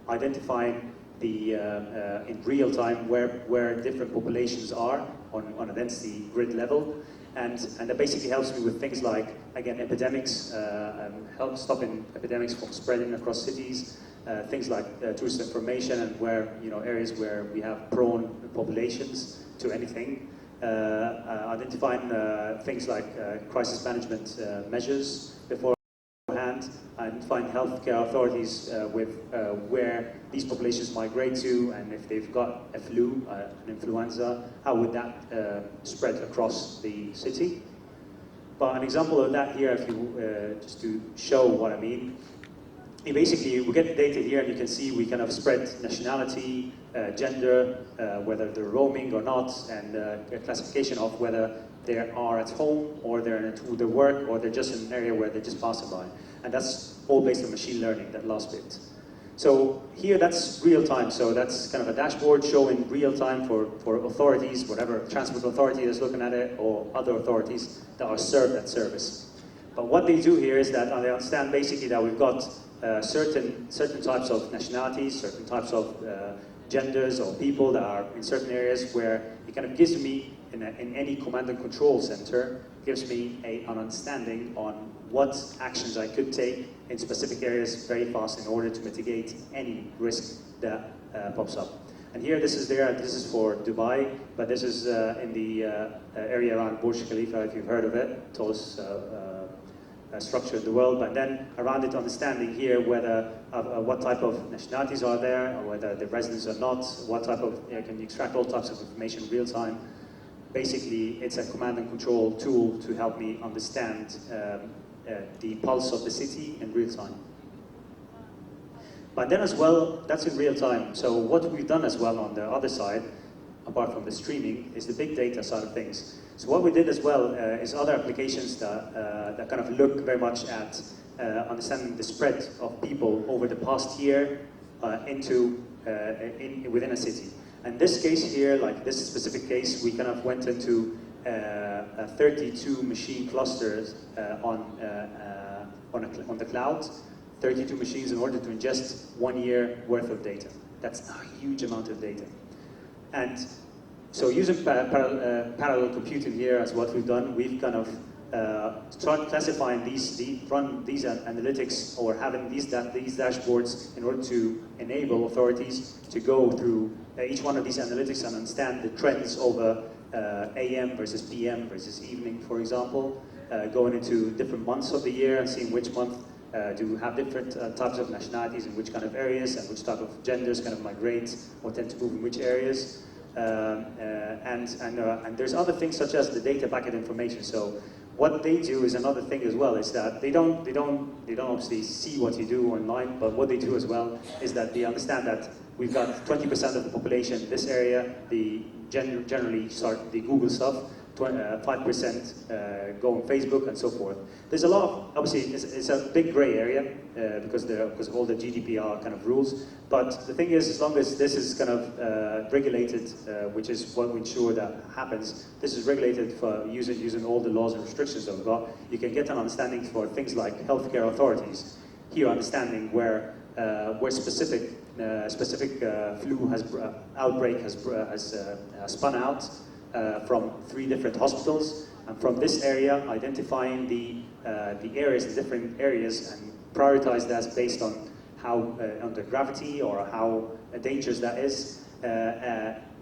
identifying in real time where different populations are on a density grid level. And that basically helps me with things like, again, epidemics, help stopping epidemics from spreading across cities, things like tourist information and areas where we have prone populations to anything, identifying things like crisis management measures beforehand, and find healthcare authorities with where these populations migrate to, and if they've got a flu, an influenza, how would that spread across the city. But an example of that here, if you just to show what I mean, basically we get the data here, and you can see we kind of spread nationality, gender, whether they're roaming or not, and a classification of whether they are at home, or they're to their work, or they're just in an area where they're just passing by. And that's all based on machine learning, that last bit. So here, that's real time. So that's kind of a dashboard showing real time for authorities, whatever transport authority is looking at it, or other authorities that are served that service. But what they do here is that they understand basically that we've got certain types of nationalities, certain types of genders or people that are in certain areas, where it kind of gives me, in any command and control center, gives me an understanding on what actions I could take in specific areas very fast in order to mitigate any risk that pops up. And here, this is for Dubai, but this is in the area around Burj Khalifa, if you've heard of it, tallest structure in the world. But then around it, understanding here whether what type of nationalities are there, or whether the residents are not, what type of, can you extract all types of information in real time. Basically, it's a command and control tool to help me understand the pulse of the city in real time. But then as well, that's in real time. So what we've done as well on the other side, apart from the streaming, is the big data side of things. So what we did as well is other applications that kind of look very much at understanding the spread of people over the past year within a city. And this case here, like this specific case, we kind of went into 32 machine clusters on the cloud, 32 machines in order to ingest 1 year worth of data. That's a huge amount of data. And so using parallel computing here as what we've done, we've kind of started classifying run these analytics, or having these dashboards in order to enable authorities to go through each one of these analytics and understand the trends over AM versus PM versus evening, for example, going into different months of the year and seeing which month do have different types of nationalities in which kind of areas, and which type of genders kind of migrate or tend to move in which areas. And there's other things such as the data packet information. So what they do is another thing as well, is that they don't obviously see what you do online, but what they do as well is that they understand that we've got 20% of the population in this area, generally start the Google stuff, 5% go on Facebook, and so forth. There's a lot of, obviously, it's a big gray area because of all the GDPR kind of rules. But the thing is, as long as this is kind of regulated, which is what we ensure that happens, this is regulated for using all the laws and restrictions that we've got. You can get an understanding for things like healthcare authorities. Here, understanding where specific flu outbreak has spun out from 3 different hospitals, and from this area, identifying the areas, the different areas, and prioritize that based on how on the gravity or how dangerous that is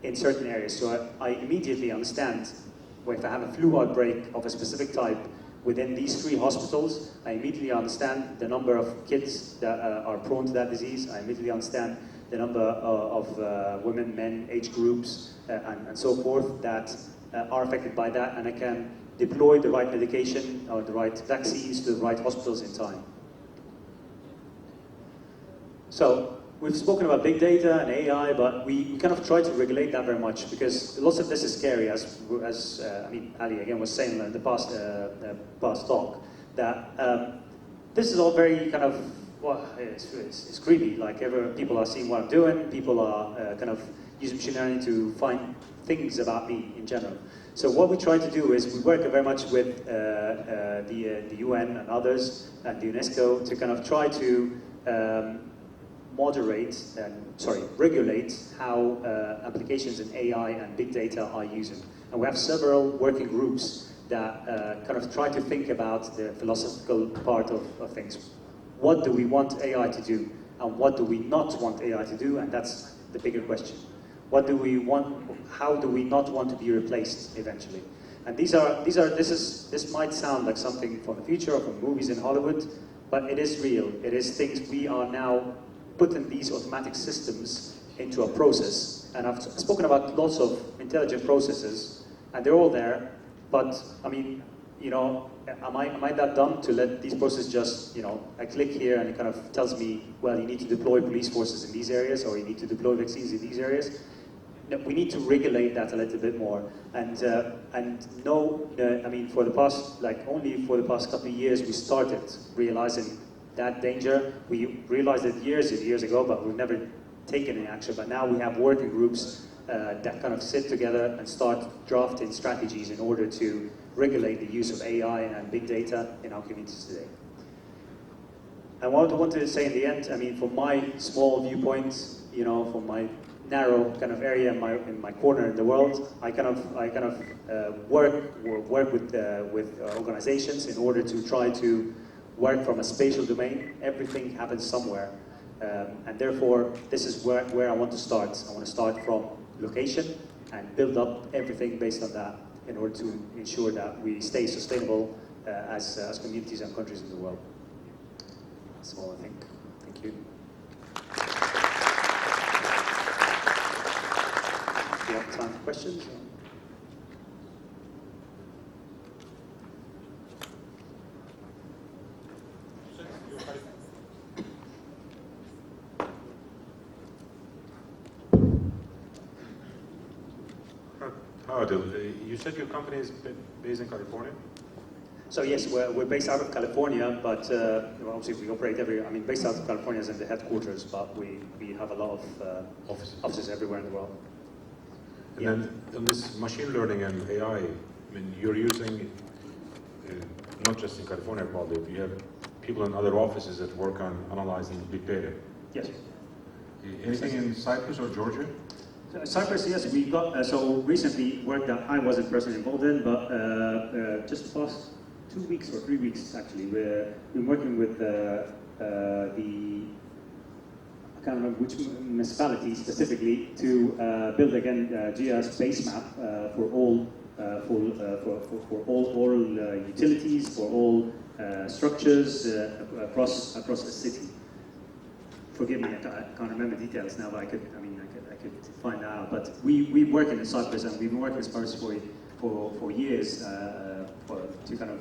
in certain areas. So I immediately understand if I have a flu outbreak of a specific type, within these 3 hospitals, I immediately understand the number of kids that are prone to that disease. I immediately understand the number of women, men, age groups, and so forth that are affected by that, and I can deploy the right medication or the right vaccines to the right hospitals in time. So we've spoken about big data and AI, but we kind of try to regulate that very much because lots of this is scary, as I mean, Ali again was saying in the past talk, that this is all very kind of, well, it's creepy. Like people are seeing what I'm doing, people are kind of using machine learning to find things about me in general. So what we try to do is we work very much with the UN and others and the UNESCO to kind of try to regulate how applications in AI and big data are used. And we have several working groups that kind of try to think about the philosophical part of things. What do we want AI to do? And what do we not want AI to do? And that's the bigger question. What do we want? How do we not want to be replaced eventually? And this might sound like something from the future or from movies in Hollywood, but it is real. It is things we are now putting these automatic systems into a process. And I've spoken about lots of intelligent processes, and they're all there. But I mean, you know, am I that dumb to let these processes just, you know, I click here and it kind of tells me, well, you need to deploy police forces in these areas, or you need to deploy vaccines in these areas? No, we need to regulate that a little bit more. And no, I mean, only for the past couple of years, we started realizing that danger. We realized it years and years ago, but we've never taken any action. But now we have working groups that kind of sit together and start drafting strategies in order to regulate the use of AI and big data in our communities today. And what I wanted to say in the end, I mean, from my small viewpoint, you know, from my narrow kind of area in my corner in the world, I kind of work with organizations in order to try to work from a spatial domain. Everything happens somewhere, and therefore this is where I want to start. I want to start from location and build up everything based on that in order to ensure that we stay sustainable as communities and countries in the world. That's all I think. Thank you. Do you have time for questions? Hi, Adel. You said your company is based in California? So yes, we're based out of California, but obviously we operate based out of California is in the headquarters, but we have a lot of offices everywhere in the world. And then on this machine learning and AI, I mean, you're using, not just in California probably, you have people in other offices that work on analyzing big data. Yes. Anything in Cyprus or Georgia? Cyprus, yes, we got, so recently work that I wasn't personally involved in, but just the past 2 weeks or 3 weeks actually, we've been working with I can't remember which municipality specifically to build again GIS base map for all utilities, for all structures across the city. Forgive me, I can't remember details now, but I could find out. But we work in Cyprus, and we've been working in Cyprus for years to kind of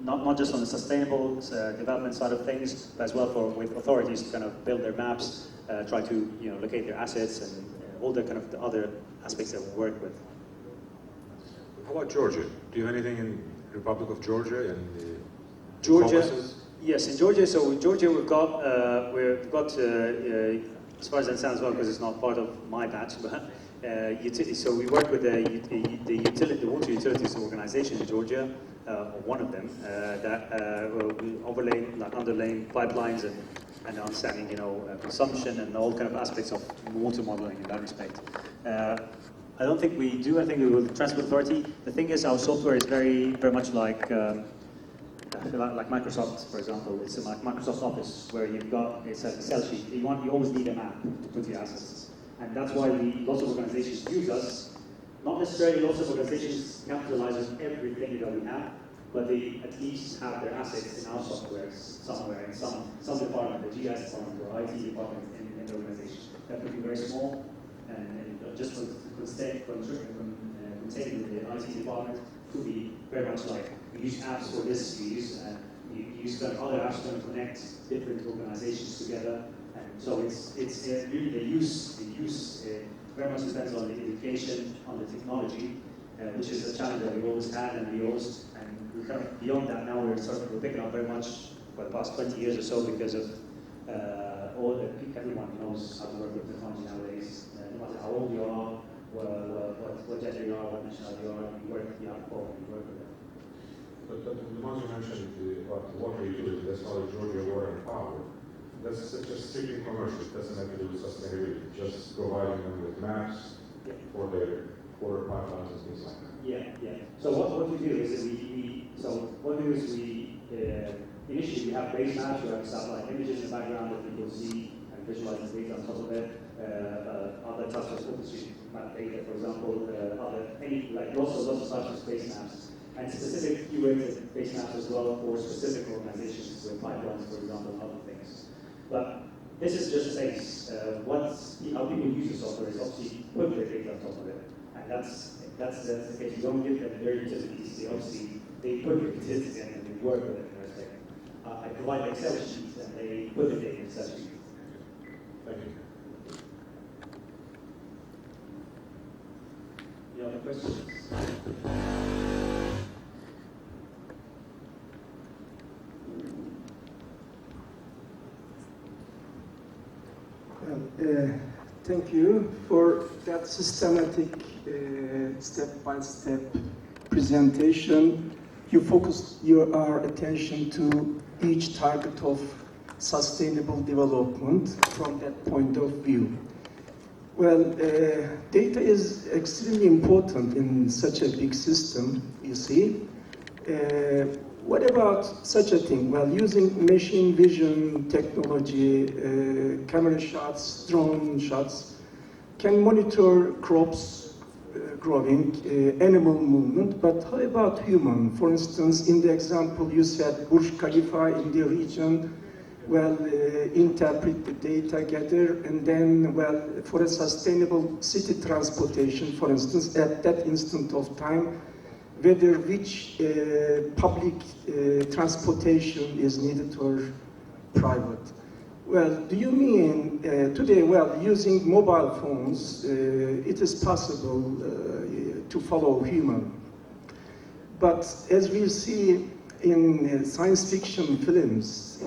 not just on the sustainable development side of things, but as well with authorities to kind of build their maps, try to locate their assets and all the kind of the other aspects that we work with. How about Georgia? Do you have anything in Republic of Georgia and Georgia? Caucasus? Yes, in Georgia. So in Georgia we've got as far as I understand as well, because it's not part of my batch, but so we work with the water utilities organization in Georgia, one of them, that underlaying pipelines and understanding, consumption and all kind of aspects of water modeling in that respect. I don't think we do anything with the Transport Authority. The thing is, our software is very much like Microsoft, for example. It's like Microsoft Office, where it's an Excel sheet. You always need a map to put your assets. And that's why lots of organizations use us. Not necessarily lots of organizations capitalize on everything that we have, but they at least have their assets in our software somewhere, in some department, the GIS department or IT department in the organization. That could be very small, and just contained the IT department could be very much like, you use apps for this, you use other apps to connect different organizations together. And so it's really the use very much depends on the education, on the technology, which is a challenge that we always had, and we kind of beyond that now we're picking up very much for the past 20 years or so because of everyone knows how to work with technology nowadays. No matter how old you are, what gender you are, what nationality you are, you have a phone, you work with it. But the ones you mentioned about water utility, that's how Georgia Water and Power. That's just strictly commercial. It doesn't have to do with sustainability. Just providing them with maps for their water pipelines and things like that. Yeah. So what we do is initially we have base maps, we have satellite images in the background that people see and visualize the data on top of it. Other types of OpenStreetMap data, for example, lots of types of space maps, and specific curated base maps as well for specific organizations, with pipelines, for example, and other things. But this is just space. How people use the software is obviously put their data on top of it, and that's the case. You don't give them their utilities. They put their utilities in and they work with it. I provide Excel sheets and they put the data in Excel sheets. Thank you. Any other questions? Thank you for that systematic step-by-step presentation. You focused your attention to each target of sustainable development from that point of view. Well, data is extremely important in such a big system, you see. What about such a thing? Well, using machine vision technology, camera shots, drone shots, can monitor crops growing, animal movement, but how about human? For instance, in the example you said, Burj Khalifa in the region, well, interpret the data, gather, and then, well, for a sustainable city transportation, for instance, at that instant of time, whether which public transportation is needed or private. Well, do you mean today, well, using mobile phones, it is possible to follow human. But as we see in science fiction films,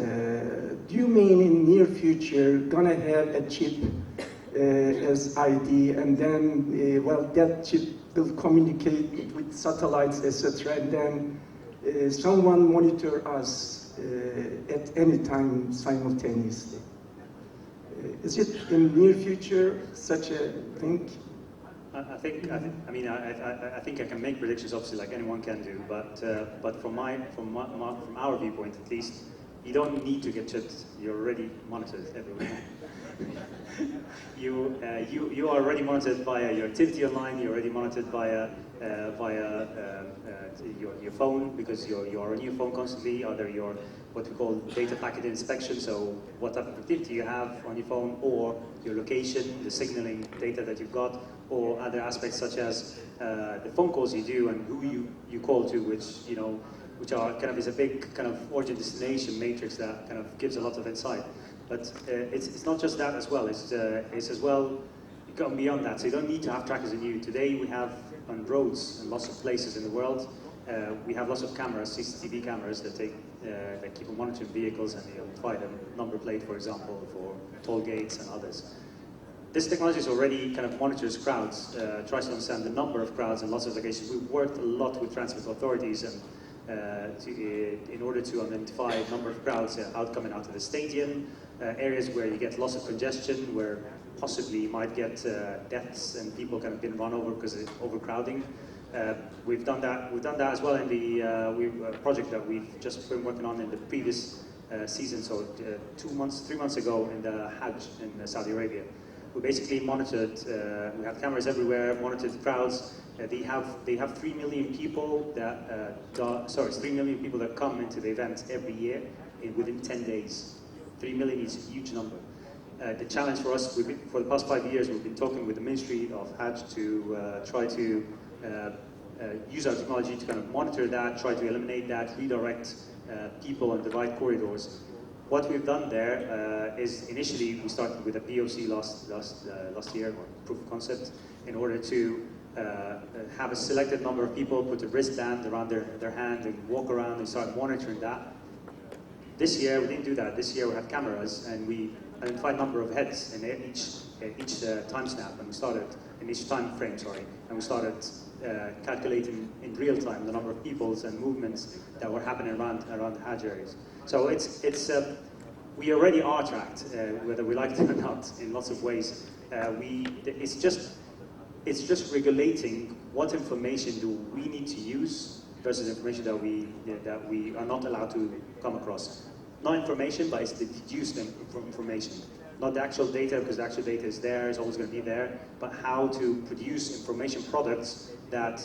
do you mean in near future gonna have a chip as ID, and then, well, that chip will communicate with satellites, etc., and then someone monitor us at any time simultaneously. Is it in the near future such a thing? I think I can make predictions, obviously, like anyone can do. But from our viewpoint, at least, you don't need to get chipped. You're already monitored everywhere. You are already monitored via your activity online. You're already monitored via your phone, because you are on your phone constantly. Either your what we call data packet inspection, so what type of activity you have on your phone, or your location, the signaling data that you've got, or other aspects such as the phone calls you do and who you call to, which are kind of is a big kind of origin destination matrix that kind of gives a lot of insight. But it's not just that as well. It's as well gone beyond that. So you don't need to have trackers in you. Today we have on roads and lots of places in the world, we have lots of cameras, CCTV cameras that keep on monitoring vehicles, and they provide a number plate, for example, for toll gates and others. This technology is already kind of monitors crowds, tries to understand the number of crowds in lots of locations. We've worked a lot with transport authorities and in order to identify a number of crowds coming out of the stadium, areas where you get lots of congestion, where possibly you might get deaths and people kind of being run over because of overcrowding. We've done that as well in the project that we've just been working on in the previous season, so 3 months ago in the Hajj in Saudi Arabia. We basically monitored, we had cameras everywhere, monitored crowds, They have 3 million people that 3 million people that come into the event every year within 10 days. 3 million is a huge number. The challenge for us, for the past 5 years, we've been talking with the Ministry of Hajj to try to use our technology to kind of monitor that, try to eliminate that, redirect people on the right corridors. What we've done there is initially we started with a POC last year, or proof of concept, in order to have a selected number of people put a wristband around their hand and walk around and start monitoring that. This year we didn't do that. This year we had cameras and we identified a number of heads in each time snap, and we started in each time frame, and we started calculating in real time the number of peoples and movements that were happening around the Hajj areas. So we already are tracked, whether we like it or not, in lots of ways. It's just regulating what information do we need to use versus information that we are not allowed to come across. Not information, but it's the deduced information. Not the actual data, because the actual data is there, it's always going to be there, but how to produce information products that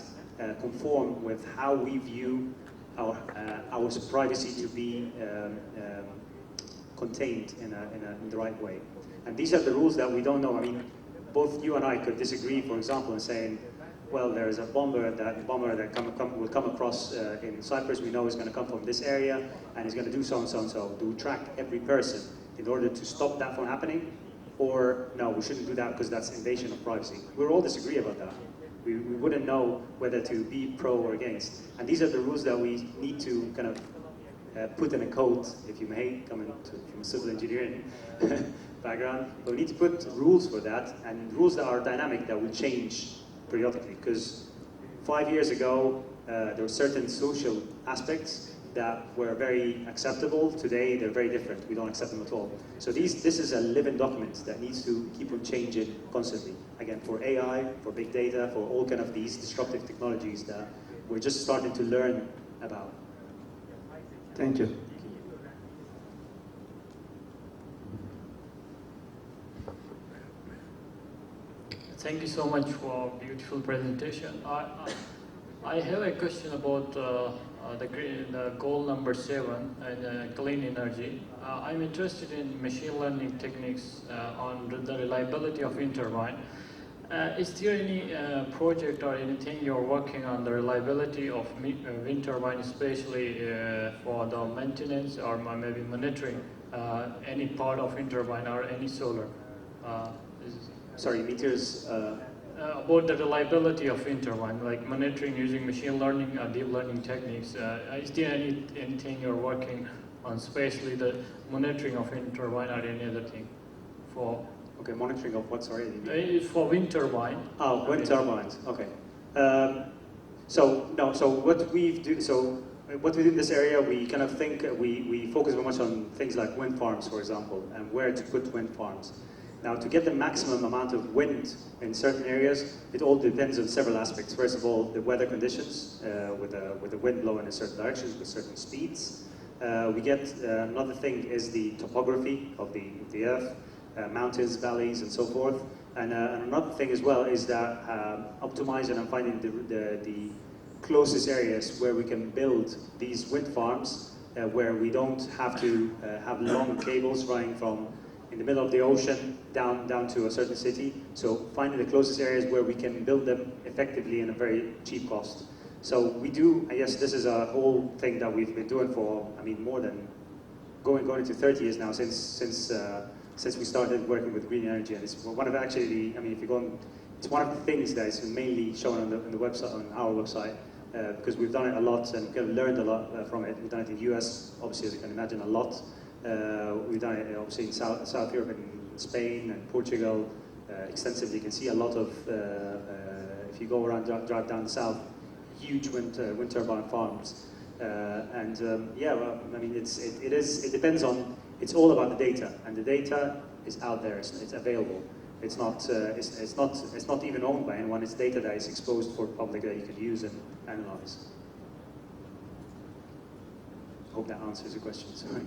conform with how we view our privacy to be contained in the right way. And these are the rules that we don't know. I mean, both you and I could disagree, for example, in saying, well, there is a bomber that will come across in Cyprus. We know is going to come from this area, and he's going to do so and so and so. Do we track every person in order to stop that from happening? Or no, we shouldn't do that because that's invasion of privacy. We all disagree about that. We wouldn't know whether to be pro or against. And these are the rules that we need to kind of put in a code, if you may, coming from a civil engineering background. But we need to put rules for that, and rules that are dynamic, that will change periodically. Because 5 years ago, there were certain social aspects that were very acceptable. Today, they're very different. We don't accept them at all. So this is a living document that needs to keep on changing constantly. Again, for AI, for big data, for all kind of these disruptive technologies that we're just starting to learn about. Thank you. Thank you so much for a beautiful presentation. I have a question about the goal number 7 and clean energy. I'm interested in machine learning techniques on the reliability of wind turbine. Is there any project or anything you're working on the reliability of wind turbine, especially for the maintenance or maybe monitoring any part of wind turbine or any solar? Sorry, meters. About the reliability of wind turbine, like monitoring using machine learning or deep learning techniques. Is there anything you're working on, especially the monitoring of wind turbine or any other thing? For Okay, monitoring of what? Sorry. For wind turbine. Oh, wind turbines. Okay. So what we do in this area, we kind of think we focus very much on things like wind farms, for example, and where to put wind farms. Now, to get the maximum amount of wind in certain areas, it all depends on several aspects. First of all, the weather conditions, with the wind blowing in certain directions with certain speeds. Another thing is the topography of the earth, mountains, valleys, and so forth. And another thing as well is that optimizing and finding the closest areas where we can build these wind farms, where we don't have to have long cables running from in the middle of the ocean down to a certain city. So finding the closest areas where we can build them effectively in a very cheap cost. So we do, I guess this is a whole thing that we've been doing for, I mean, more than going into 30 years now, since we started working with green energy. And it's one of actually, I mean, if you go on, it's one of the things that is mainly shown on the website, on our website, because we've done it a lot and kind of learned a lot from it. We've done it in the US, obviously, as you can imagine, a lot. We've done it obviously in South Europe, in Spain and Portugal, extensively. You can see a lot of, if you go around, drive down the south, huge wind turbine farms. Yeah, well, I mean, it depends on, it's all about the data, and the data is out there, it's available. It's not even owned by anyone, it's data that is exposed for the public that you can use and analyze. Hope that answers your question, sorry.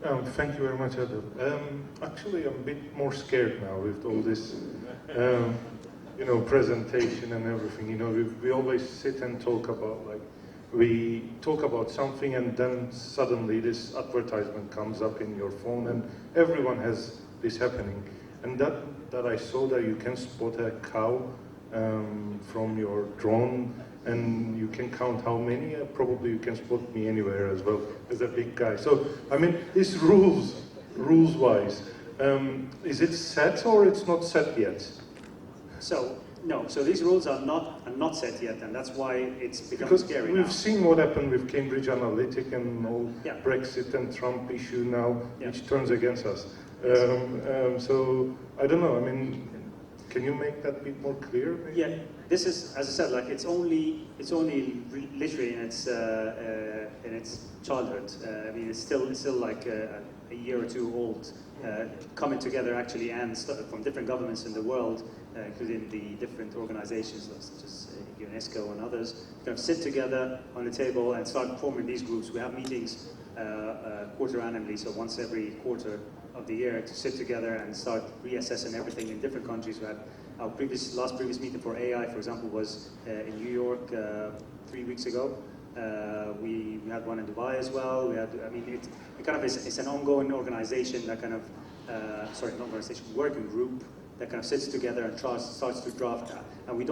Thank you very much, Adel. Actually, I'm a bit more scared now with all this. presentation and everything. We always sit and talk about, like, we talk about something and then suddenly this advertisement comes up in your phone and everyone has this happening. And that I saw that you can spot a cow from your drone and you can count how many. Probably you can spot me anywhere as well as a big guy. So, I mean, this rules-wise, is it set or it's not set yet? So, no, so these rules are not set yet, and that's why it's become Because scary we've now. seen what happened with Cambridge Analytica and all Yeah. Brexit and Trump issue now, Yeah. which turns against us. So, I don't know, I mean, can you make that bit more clear? Maybe? Yeah, this is, as I said, like it's only literally in its childhood. I mean, it's still like a year or two old. Coming together actually, and from different governments in the world, including the different organizations such as UNESCO and others, kind of sit together on the table and start forming these groups. We have meetings quarter annually, so once every quarter of the year, to sit together and start reassessing everything in different countries. We had our previous meeting for AI, for example, was in New York 3 weeks ago. We had one in Dubai as well. I mean, it kind of it's an ongoing organization that kind of, not organization, working group that kind of sits together and starts to draft that. And we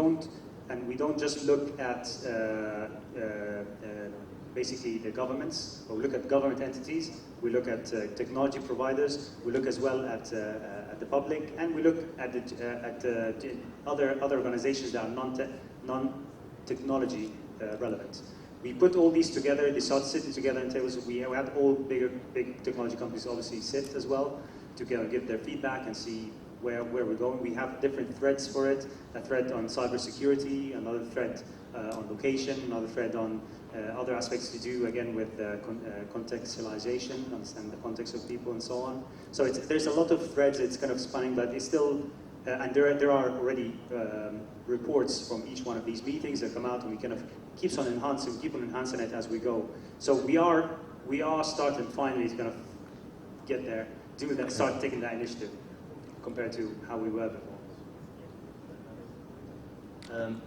don't just look at basically the governments, or we look at government entities. We look at technology providers. We look as well at the public, and we look at other organizations that are non-technology relevant. We put all these together. They start sitting together in tables. We had all big technology companies obviously sit as well to give their feedback and see where we're going. We have different threads for it. A thread on cybersecurity, another thread on location, another thread on other aspects to do again with contextualization, understand the context of people and so on. So there's a lot of threads. It's kind of spanning, but it's still. And there are already reports from each one of these meetings that come out, and we kind of keep on enhancing it as we go. So we are starting finally to kind of get there, start taking that initiative compared to how we were before.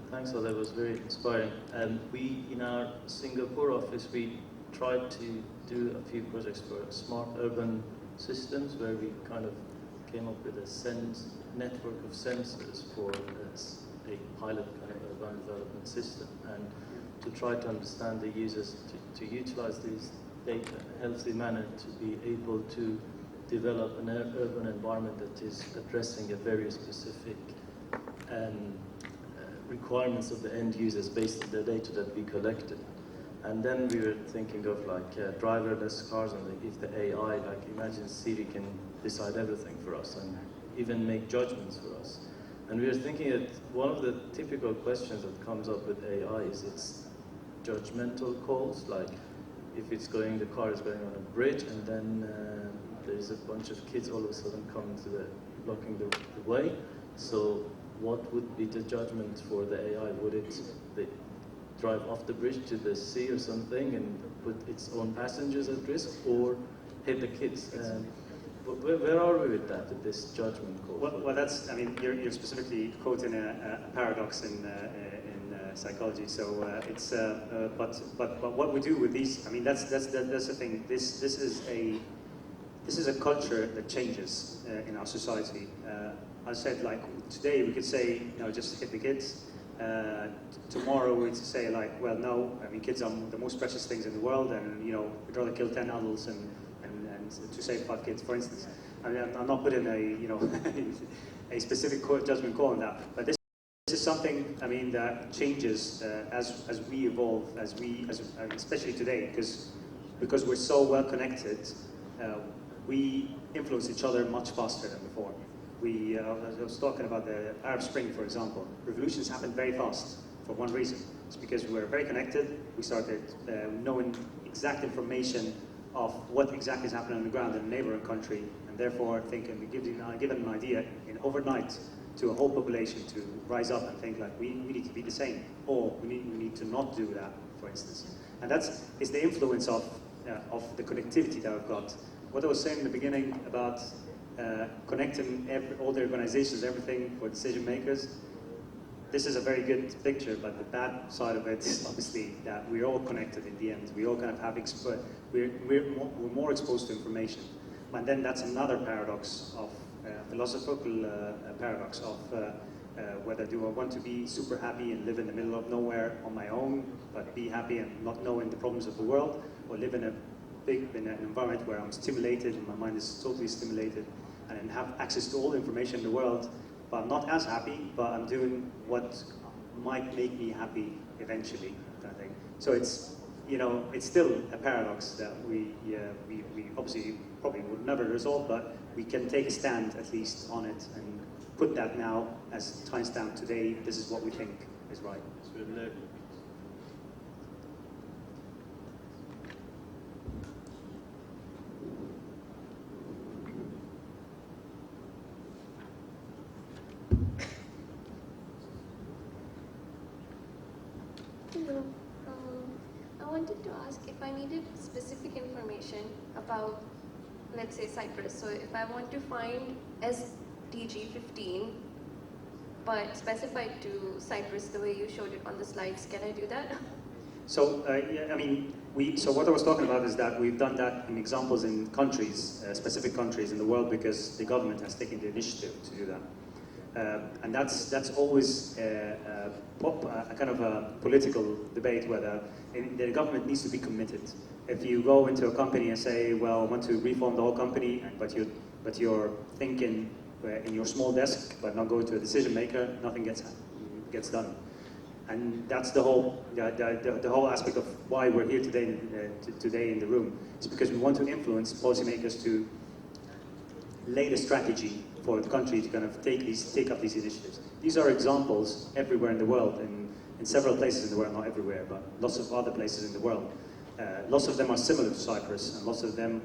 Thanks, Adel. That was very inspiring. We, in our Singapore office, we tried to do a few projects for smart urban systems, where we kind of came up with a network of sensors for a pilot kind of urban development system, and to try to understand the users, to utilize these data in a healthy manner, to be able to develop an urban environment that is addressing a very specific requirements of the end users based on the data that we collected. And then we were thinking of like driverless cars, and if the AI, like imagine Siri can decide everything for us and even make judgments for us. And we were thinking that one of the typical questions that comes up with AI is its judgmental calls, like if the car is going on a bridge, and then there's a bunch of kids all of a sudden coming blocking the way. So what would be the judgment for the AI? Would it drive off the bridge to the sea or something and put its own passengers at risk, or hit the kids? Where are we with that, with this judgment call? Well, that's, I mean, you're specifically quoting a paradox in psychology. So it's, but what we do with these, I mean, that's the thing. This is a culture that changes in our society. I said, like, today we could say, just hit the kids. Tomorrow we'd say, like, well, no, I mean, kids are the most precious things in the world, and, we'd rather kill 10 adults and to save 5 kids, for instance. I mean, I'm not putting a specific judgment call on that, but this is something, I mean, that changes as we evolve, especially today, because we're so well connected, we influence each other much faster than before. I was talking about the Arab Spring, for example. Revolutions happened very fast for one reason. It's because we were very connected. We started knowing exact information of what exactly is happening on the ground in a neighboring country, and therefore thinking, we give them an idea in overnight to a whole population to rise up and think like, we need to be the same, or we need to not do that, for instance. And it's the influence of the connectivity that we've got. What I was saying in the beginning about connecting all the organizations, everything for decision makers, this is a very good picture, but the bad side of it is obviously that we're all connected in the end. We all kind of have we're more exposed to information. And then that's another paradox of philosophical paradox of whether do I want to be super happy and live in the middle of nowhere on my own, but be happy and not knowing the problems of the world, or live in an environment where I'm stimulated and my mind is totally stimulated and have access to all the information in the world, but I'm not as happy, but I'm doing what might make me happy eventually, kind of thing. So it's, you know, it's still a paradox that we obviously probably would never resolve, but we can take a stand at least on it and put that now as timestamp today. This is what we think is right. Hello. I wanted to ask if I needed specific information about, let's say, Cyprus. So if I want to find SDG15, but specified to Cyprus the way you showed it on the slides, can I do that? So, yeah, I mean, so what I was talking about is that we've done that in examples in countries, specific countries in the world, because the government has taken the initiative to do that. And that's always a kind of a political debate whether the government needs to be committed. If you go into a company and say, well, I want to reform the whole company, but you're thinking in your small desk, but not going to a decision maker, nothing gets done. And that's the whole aspect of why we're here today in the room. It's because we want to influence policymakers to lay the strategy for the country to kind of take up these initiatives. These are examples everywhere in the world, in several places in the world, not everywhere, but lots of other places in the world. Lots of them are similar to Cyprus, and lots of them,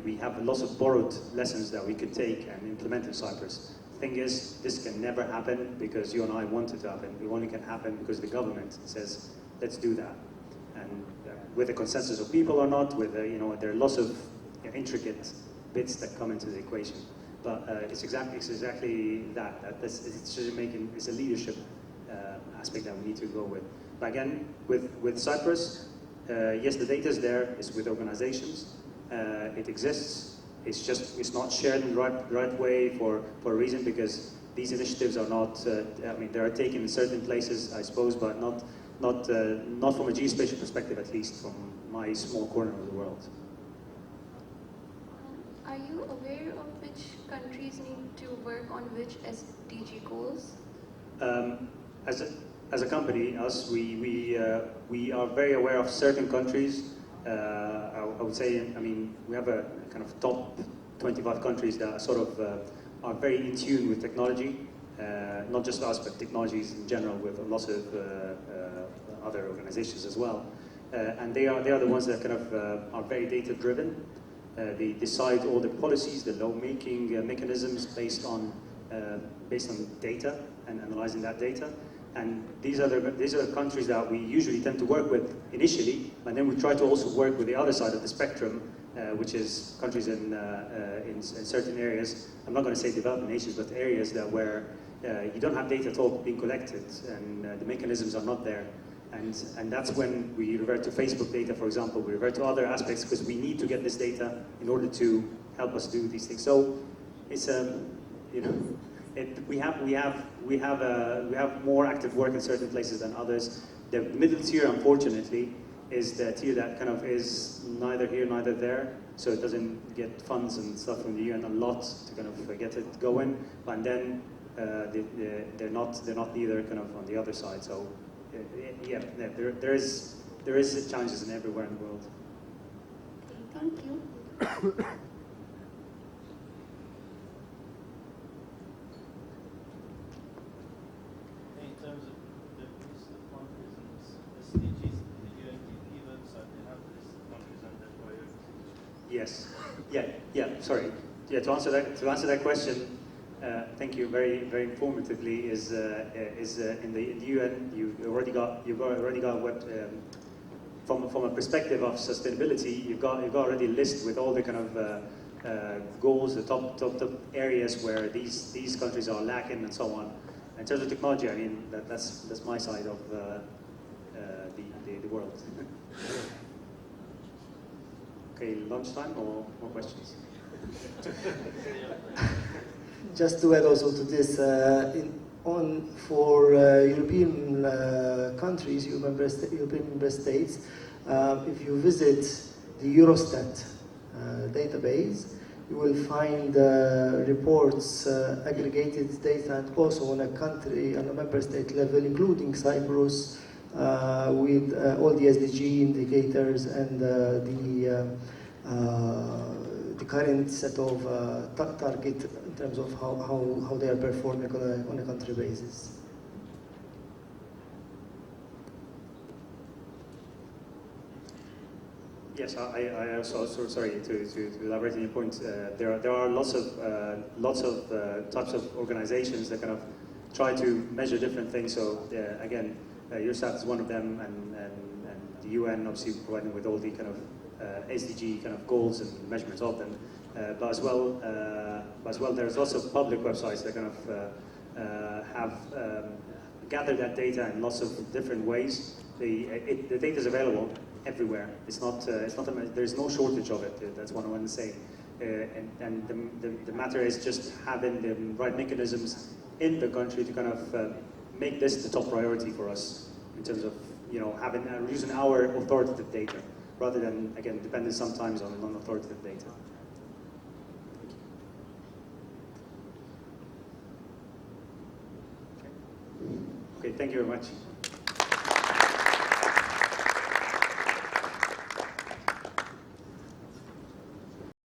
we have lots of borrowed lessons that we could take and implement in Cyprus. The thing is, this can never happen because you and I want it to happen. It only can happen because the government says, let's do that. And with a consensus of people or not, with there are lots of intricate bits that come into the equation. But it's exactly that this decision-making is a leadership aspect that we need to go with. But again, with Cyprus, yes, the data is there. It's with organizations. It exists. It's not shared in the right way for a reason, because these initiatives are not. I mean, they are taken in certain places, I suppose, but not from a geospatial perspective, at least from my small corner of the world. Are you aware of which countries need to work on which SDG goals? As a company, we are very aware of certain countries. I would say, I mean, we have a kind of top 25 countries that are sort of are very in tune with technology, not just us, but technologies in general, with lots of other organizations as well. And they are the ones that kind of are very data driven. They decide all the policies, the law-making mechanisms based on data and analyzing that data. And these are the countries that we usually tend to work with initially, and then we try to also work with the other side of the spectrum, which is countries in certain areas. I'm not going to say developing nations, but areas where you don't have data at all being collected, and the mechanisms are not there. And that's when we revert to Facebook data, for example. We revert to other aspects because we need to get this data in order to help us do these things. So it's we have more active work in certain places than others. The middle tier, unfortunately, is the tier that kind of is neither here, neither there. So it doesn't get funds and stuff from the UN a lot to kind of get it going. And then they're not neither kind of on the other side. So yeah, there is challenges in everywhere in the world. Okay, thank you. In terms of the list of countries and SDGs, the UNDP website, they have the list of countries and their priorities. Yes. Yeah. Sorry. Yeah. To answer that question, thank you. Very informatively. Is in the UN you've already got what from a perspective of sustainability, you've got already a list with all the kind of goals, the top areas where these countries are lacking and so on. in terms of technology, I mean, that's my side of the world. Okay, lunchtime or more questions? Just to add also to this, for European countries, European member states, if you visit the Eurostat database, you will find reports, aggregated data, and also on a country, on a member state level, including Cyprus, with all the SDG indicators and the current set of target in terms of how they are performing on a country basis. Yes, I also sorry to elaborate on your point. There are lots of types of organizations that kind of try to measure different things. So again, Eurostat is one of them, and the UN obviously providing with all the kind of SDG kind of goals and measurements of them. But as well, there's also public websites that kind of have gathered that data in lots of different ways. The data is available everywhere. There's no shortage of it. That's what I want to say. And the matter is just having the right mechanisms in the country to kind of make this the top priority for us in terms of having using our authoritative data rather than again depending sometimes on non-authoritative data. Okay, thank you very much.